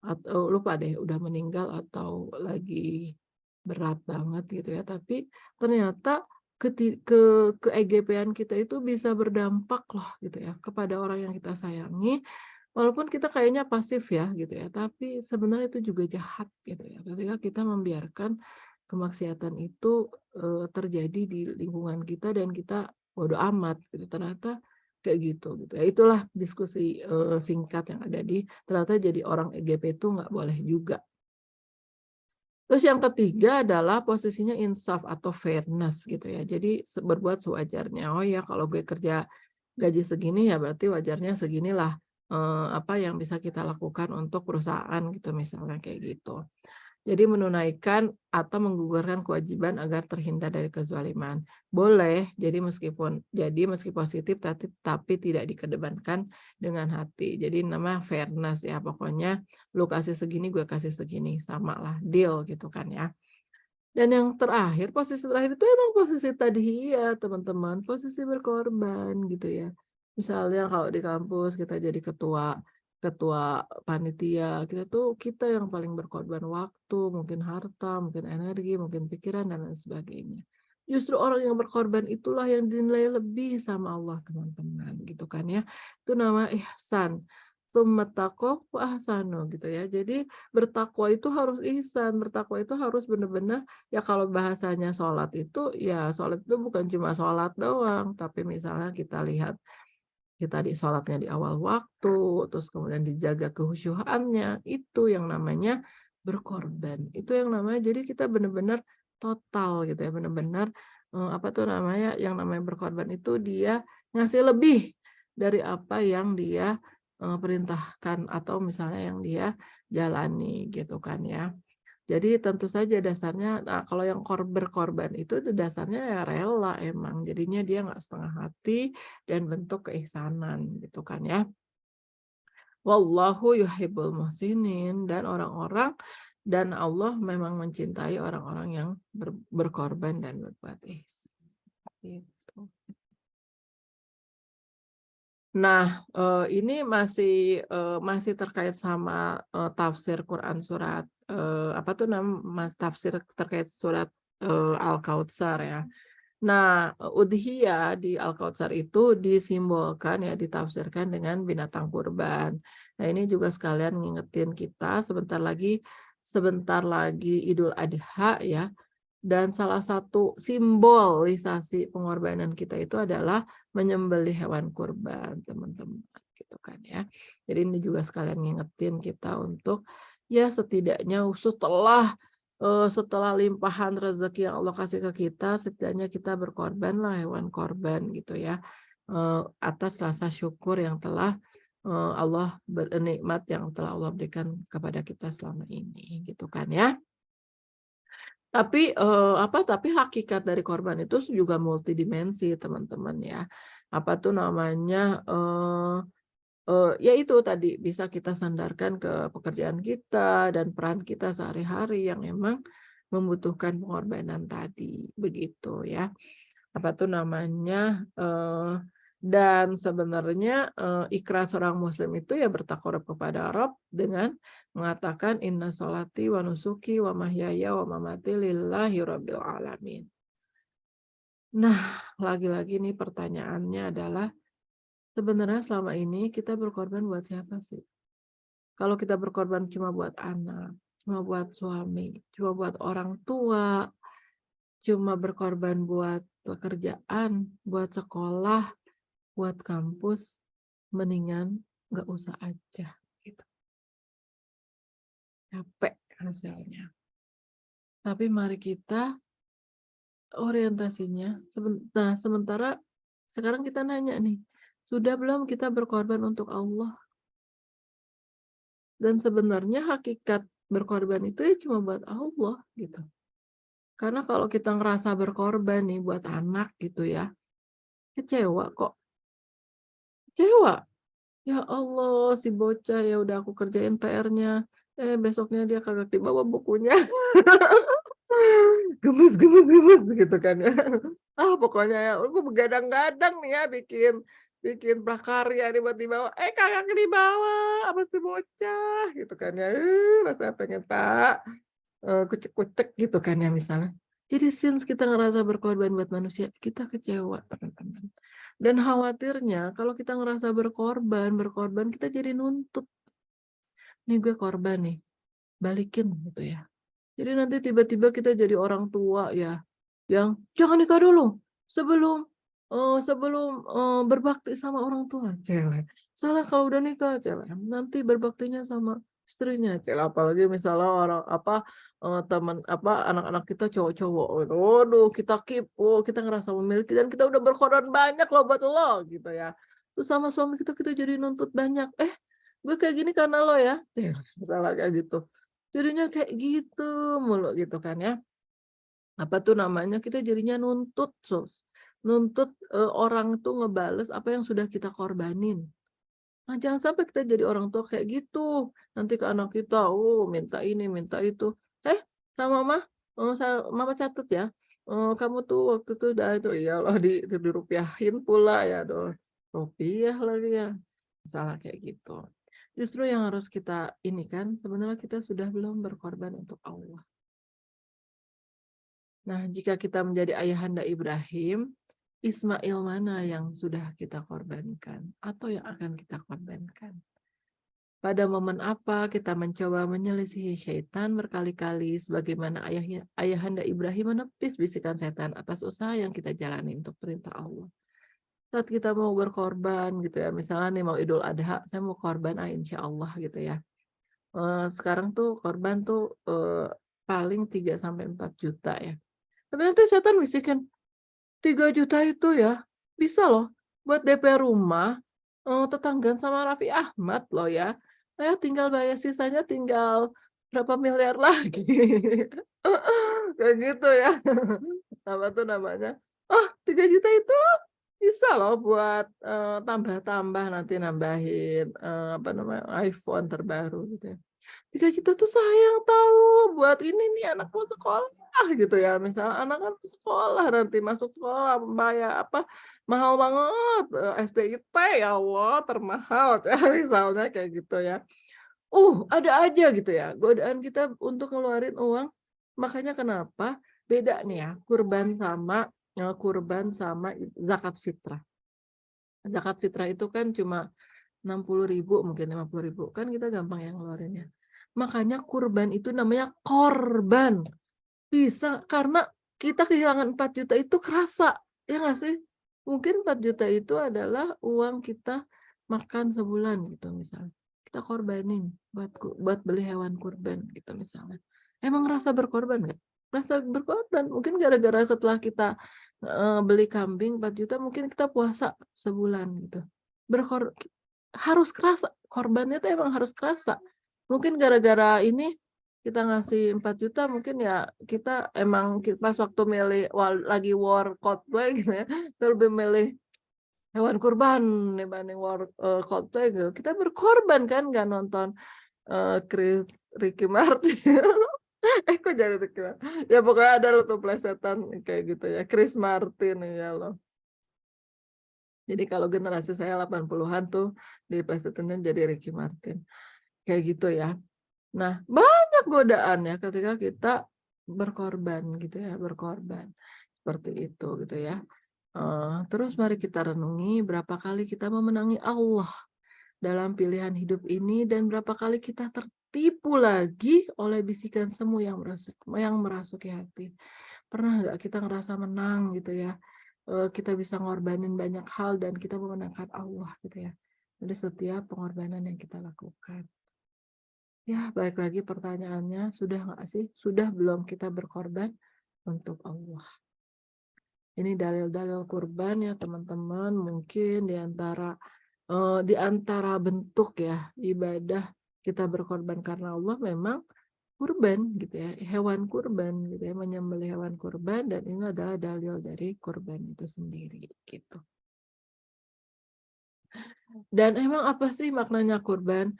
atau lupa deh udah meninggal atau lagi berat banget gitu ya. Tapi ternyata ke-EGP-an kita itu bisa berdampak loh gitu ya kepada orang yang kita sayangi. Walaupun kita kayaknya pasif ya gitu ya, tapi sebenarnya itu juga jahat gitu ya. Ketika kita membiarkan kemaksiatan itu terjadi di lingkungan kita dan kita bodo amat gitu. Ternyata kayak gitu gitu ya. Itulah diskusi singkat yang ada ternyata jadi orang EGP itu nggak boleh juga. Terus yang ketiga adalah posisinya insaf atau fairness gitu ya. Jadi berbuat sewajarnya. Oh ya kalau gue kerja gaji segini ya berarti wajarnya seginilah apa yang bisa kita lakukan untuk perusahaan gitu misalnya kayak gitu. Jadi menunaikan atau menggugurkan kewajiban agar terhindar dari kezaliman. Boleh, jadi meski positif tapi tidak dikedepankan dengan hati. Jadi nama fairness ya, pokoknya lu kasih segini, gue kasih segini, sama lah, deal gitu kan ya. Dan yang terakhir, posisi terakhir itu emang posisi tadhiyah, teman-teman, posisi berkorban gitu ya. Misalnya kalau di kampus kita jadi ketua panitia, kita yang paling berkorban waktu, mungkin harta, mungkin energi, mungkin pikiran dan lain sebagainya. Justru orang yang berkorban itulah yang dinilai lebih sama Allah, teman-teman, gitu kan ya. Itu nama ihsan. Tsummattaqwa wa ahsanu gitu ya. Jadi bertakwa itu harus ihsan, bertakwa itu harus benar-benar ya, kalau bahasanya sholat itu ya sholat itu bukan cuma sholat doang, tapi misalnya kita lihat kita di sholatnya di awal waktu, terus kemudian dijaga kehusyuannya, itu yang namanya berkorban. Itu yang namanya, jadi kita benar-benar total gitu ya, benar-benar apa tuh namanya, yang namanya berkorban itu dia ngasih lebih dari apa yang dia perintahkan atau misalnya yang dia jalani gitu kan ya. Jadi tentu saja dasarnya, nah kalau yang berkorban itu dasarnya ya rela emang, jadinya dia nggak setengah hati dan bentuk keihsanan gitu kan ya. Wallahu yuhibbul muhsinin, dan Allah memang mencintai orang-orang yang berkorban dan berbuat ihsan. Gitu. Nah, ini masih terkait sama tafsir Quran surat tafsir terkait surat Al-Kautsar ya. Nah, udhiyah di Al-Kautsar itu disimbolkan ya, ditafsirkan dengan binatang kurban. Nah, ini juga sekalian ngingetin kita sebentar lagi Idul Adha ya. Dan salah satu simbolisasi pengorbanan kita itu adalah menyembelih hewan kurban, teman-teman, gitu kan ya. Jadi ini juga sekalian ngingetin kita untuk ya setidaknya setelah limpahan rezeki yang Allah kasih ke kita, setidaknya kita berkorbanlah hewan korban gitu ya. Atas rasa syukur yang telah Allah nikmat yang telah Allah berikan kepada kita selama ini, gitu kan ya. Tapi hakikat dari korban itu juga multidimensi, teman-teman ya. Apa tuh namanya, ya itu tadi bisa kita sandarkan ke pekerjaan kita dan peran kita sehari-hari yang memang membutuhkan pengorbanan tadi, begitu ya. Apa tuh namanya, dan sebenarnya ikrar seorang muslim itu ya bertakarub kepada Rabb dengan mengatakan inna sholati wa nusuki wa mahyaya wa mamati lillahi rabbil alamin. Nah, lagi-lagi nih pertanyaannya adalah sebenarnya selama ini kita berkorban buat siapa sih? Kalau kita berkorban cuma buat anak, cuma buat suami, cuma buat orang tua, cuma berkorban buat pekerjaan, buat sekolah, buat kampus, mendingan nggak usah aja gitu. Capek hasilnya. Tapi mari kita orientasinya, sementara sekarang kita nanya nih, sudah belum kita berkorban untuk Allah? Dan sebenarnya hakikat berkorban itu ya cuma buat Allah gitu. Karena kalau kita ngerasa berkorban nih buat anak gitu ya, kecewa kok. Kecewa. Ya Allah, si bocah ya udah aku kerjain PR-nya. Besoknya dia kagak dibawa bukunya. Gemes gitu kan ya. Pokoknya ya, aku begadang-gadang nih ya bikin prakarya nih buat dibawa. Kagak dibawa sama si bocah gitu kan ya. Rasanya pengen kucek-kucek gitu kan ya misalnya. Jadi since kita ngerasa berkorban buat manusia, kita kecewa, teman-teman. Dan khawatirnya kalau kita ngerasa berkorban kita jadi nuntut. Nih gue korban nih, balikin gitu ya. Jadi nanti tiba-tiba kita jadi orang tua ya, yang jangan nikah dulu sebelum berbakti sama orang tua, cewek. Soalnya kalau udah nikah cewek, nanti berbaktinya sama istrinya, cewek. Apalagi misalnya anak-anak kita cowok-cowok gitu. Waduh, kita ngerasa memiliki dan kita udah berkorban banyak loh buat lo gitu ya. Terus sama suami kita jadi nuntut banyak. Gue kayak gini karena lo ya. Misalnya kayak gitu. Jadinya kayak gitu mulu gitu kan ya. Apa tuh namanya, kita jadinya nuntut, orang tuh ngebales apa yang sudah kita korbanin. Nah, jangan sampai kita jadi orang tua kayak gitu. Nanti ke anak kita, oh minta ini, minta itu. Sama mama, mama catat ya. Kamu tuh waktu itu udah itu, iyalah dirupiahin pula ya, aduh. Rupiah lagi ya. Salah kayak gitu. Justru yang harus kita ini kan, sebenarnya kita sudah belum berkorban untuk Allah. Nah, jika kita menjadi ayahanda Ibrahim, Ismail mana yang sudah kita korbankan atau yang akan kita korbankan? Pada momen apa kita mencoba menyelisihi syaitan berkali-kali sebagaimana ayahanda Ibrahim menepis bisikan setan atas usaha yang kita jalani untuk perintah Allah. Saat kita mau berkorban gitu ya, misalnya nih mau Idul Adha, saya mau korban insya Allah gitu ya. Sekarang tuh korban tuh paling 3-4 juta ya. Tapi nanti setan bisikin, 3 juta itu ya, bisa loh buat DP rumah, tetanggaan sama Raffi Ahmad loh ya. Tinggal bayar sisanya tinggal berapa miliar lagi. Kayak gitu ya. Apa tuh namanya, 3 juta itu bisa loh buat, tambah-tambah nanti nambahin, apa namanya, iPhone terbaru gitu ya. 3 juta tuh sayang tahu buat ini nih anak mau sekolah gitu ya. Misalnya anak kan sekolah nanti masuk sekolah bayar apa, mahal banget, SDIT ya Allah termahal ya misalnya kayak gitu ya. Ada aja gitu ya godaan kita untuk ngeluarin uang. Makanya kenapa beda nih ya kurban sama zakat fitrah. Zakat fitrah itu kan cuma 60.000 mungkin 50.000 kan kita gampang yang ngeluarinnya. Makanya kurban itu namanya korban. Bisa karena kita kehilangan 4 juta itu kerasa. Ya nggak sih? Mungkin 4 juta itu adalah uang kita makan sebulan gitu misalnya. Kita korbanin buat beli hewan kurban gitu misalnya. Emang rasa berkorban nggak? Rasa berkorban. Mungkin gara-gara setelah kita beli kambing 4 juta mungkin kita puasa sebulan gitu. Harus kerasa. Korbannya tuh emang harus kerasa. Mungkin gara-gara ini kita ngasih 4 juta mungkin ya kita emang pas waktu milih lagi war Coldplay gitu ya, kita lebih milih hewan kurban dibanding war Coldplay gitu. Kita berkorban kan nggak nonton Ricky Martin. Kok jadi Ricky Martin? Ya pokoknya ada lo tuh plesetan kayak gitu ya, Chris Martin ya loh. Jadi kalau generasi saya 80-an tuh di plesetannya jadi Ricky Martin. Kayak gitu ya. Nah, banyak godaan ya ketika kita berkorban gitu ya, berkorban. Seperti itu gitu ya. Terus mari kita renungi berapa kali kita memenangi Allah dalam pilihan hidup ini dan berapa kali kita tertipu lagi oleh bisikan semu yang merasuki hati. Pernah nggak kita ngerasa menang gitu ya? Kita bisa ngorbanin banyak hal dan kita memenangkan Allah gitu ya. Dari setiap pengorbanan yang kita lakukan. Ya, balik lagi pertanyaannya, sudah nggak sih? Sudah belum kita berkorban untuk Allah? Ini dalil-dalil kurban ya teman-teman, mungkin di antara bentuk ya ibadah kita berkorban karena Allah memang kurban gitu ya, hewan kurban gitu ya, menyembelih hewan kurban dan ini adalah dalil dari kurban itu sendiri gitu. Dan emang apa sih maknanya kurban?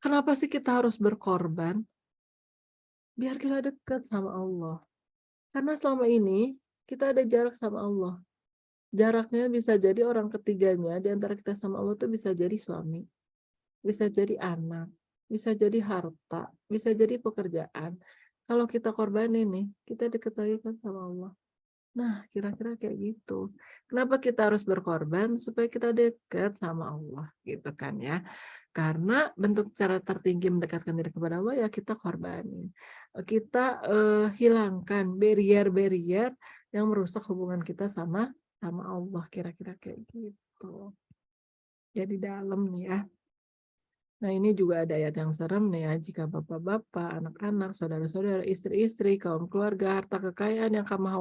Kenapa sih kita harus berkorban? Biar kita dekat sama Allah. Karena selama ini kita ada jarak sama Allah. Jaraknya bisa jadi orang ketiganya di antara kita sama Allah tuh bisa jadi suami, bisa jadi anak, bisa jadi harta, bisa jadi pekerjaan. Kalau kita korbanin nih, kita dekat lagi kan sama Allah. Nah, kira-kira kayak gitu. Kenapa kita harus berkorban? Supaya kita dekat sama Allah, gitu kan ya. Karena bentuk cara tertinggi mendekatkan diri kepada Allah ya kita korbanin. Kita hilangkan barrier-barrier yang merusak hubungan kita sama Allah, kira-kira kayak gitu. Jadi dalam nih ya. Nah, ini juga ada ayat yang serem nih ya, jika bapak-bapak, anak-anak, saudara-saudara, istri-istri, kaum keluarga, harta kekayaan yang kamu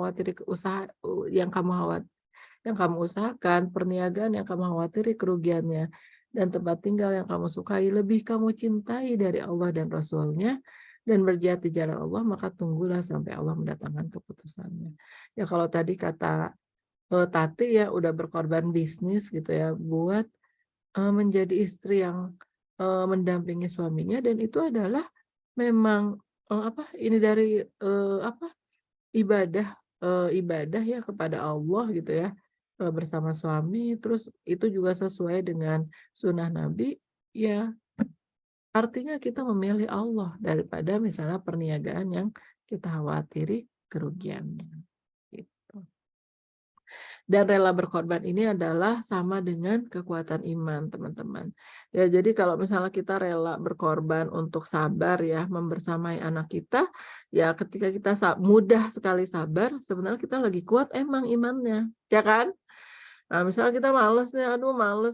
usahakan, perniagaan yang kamu khawatiri kerugiannya, dan tempat tinggal yang kamu sukai lebih kamu cintai dari Allah dan Rasul-Nya, dan berjihad di jalan Allah, maka tunggulah sampai Allah mendatangkan keputusannya. Ya kalau tadi kata Tati ya udah berkorban bisnis gitu ya buat menjadi istri yang mendampingi suaminya, dan itu adalah memang ini dari ibadah ibadah ya kepada Allah gitu ya, bersama suami, terus itu juga sesuai dengan sunnah Nabi, ya artinya kita memilih Allah daripada misalnya perniagaan yang kita khawatiri kerugiannya, gitu. Dan rela berkorban ini adalah sama dengan kekuatan iman, teman-teman. Ya, jadi kalau misalnya kita rela berkorban untuk sabar ya, membersamai anak kita, ya ketika kita mudah sekali sabar, sebenarnya kita lagi kuat emang imannya, ya kan? Nah, misalnya kita males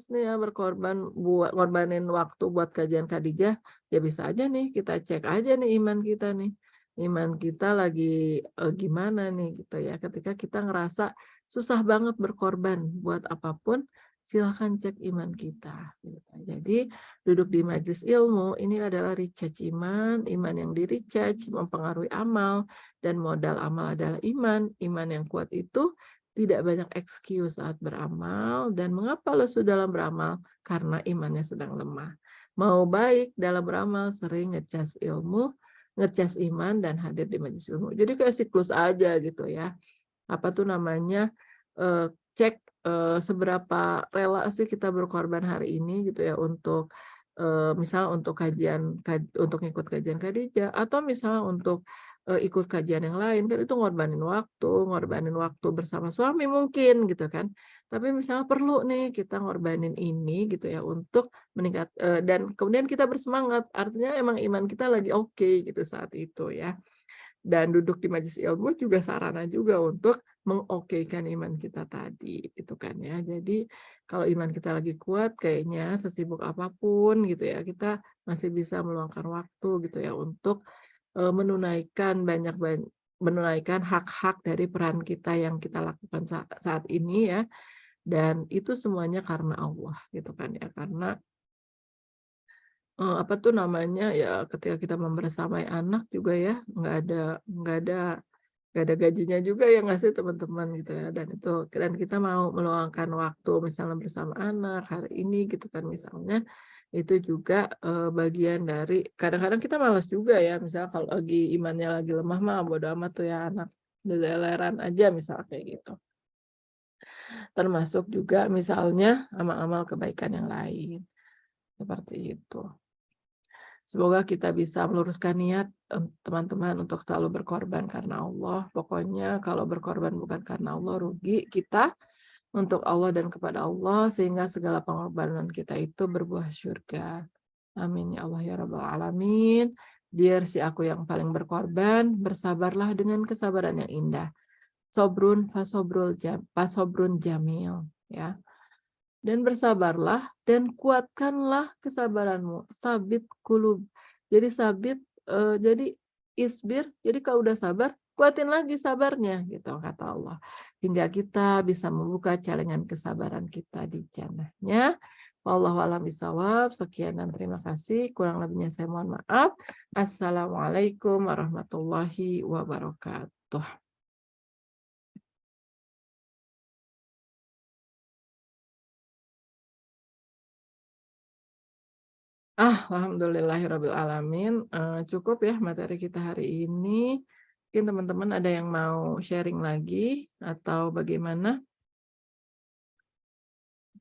nih ya berkorban buat ngorbanin waktu buat kajian Khadijah, ya bisa aja nih kita cek aja nih iman kita nih. Iman kita lagi gimana nih gitu ya. Ketika kita ngerasa susah banget berkorban buat apapun, silahkan cek iman kita. Gitu. Jadi duduk di majelis ilmu ini adalah recharge iman yang di-recharge mempengaruhi amal, dan modal amal adalah iman yang kuat itu tidak banyak excuse saat beramal. Dan mengapa lesu dalam beramal? Karena imannya sedang lemah. Mau baik dalam beramal, sering ngecas ilmu, ngecas iman, dan hadir di majelis ilmu. Jadi kayak siklus aja gitu ya. Apa tuh namanya, cek seberapa rela sih kita berkorban hari ini gitu ya untuk misal untuk untuk ikut kajian Khadijah, atau misalnya untuk ikut kajian yang lain, kan itu ngorbanin waktu bersama suami mungkin gitu kan. Tapi misalnya perlu nih kita ngorbanin ini gitu ya untuk meningkat, dan kemudian kita bersemangat, artinya emang iman kita lagi oke gitu saat itu ya. Dan duduk di majelis ilmu juga sarana juga untuk mengokeikan iman kita tadi, itu kan ya. Jadi kalau iman kita lagi kuat, kayaknya sesibuk apapun gitu ya, kita masih bisa meluangkan waktu gitu ya untuk menunaikan hak-hak dari peran kita yang kita lakukan saat ini ya. Dan itu semuanya karena Allah gitu kan ya. Karena apa tuh namanya, ya ketika kita membersamai anak juga ya, nggak ada gajinya juga ya nggak sih teman-teman gitu ya, dan kita mau meluangkan waktu misalnya bersama anak hari ini gitu kan misalnya, itu juga bagian dari kadang-kadang kita malas juga ya, misalnya kalau lagi imannya lagi lemah mah bodo amat tuh ya anak, leleran aja misal kayak gitu. Termasuk juga misalnya amal-amal kebaikan yang lain, seperti itu. Semoga kita bisa meluruskan niat teman-teman untuk selalu berkorban karena Allah. Pokoknya kalau berkorban bukan karena Allah, rugi kita untuk Allah dan kepada Allah, sehingga segala pengorbanan kita itu berbuah surga. Amin ya Allah ya Rabbal Alamin. Dear si aku yang paling berkorban, bersabarlah dengan kesabaran yang indah. Sobrun fasobrun jamil. Ya. Dan bersabarlah dan kuatkanlah kesabaranmu. Sabit kulub. Jadi jadi isbir. Jadi kalau udah sabar, kuatin lagi sabarnya gitu kata Allah. Hingga kita bisa membuka celengan kesabaran kita di jannahnya. Wallahu a'lam bishawab. Sekian dan terima kasih. Kurang lebihnya saya mohon maaf. Assalamualaikum warahmatullahi wabarakatuh. Alhamdulillahirrabbilalamin. Cukup ya materi kita hari ini. Mungkin teman-teman ada yang mau sharing lagi atau bagaimana?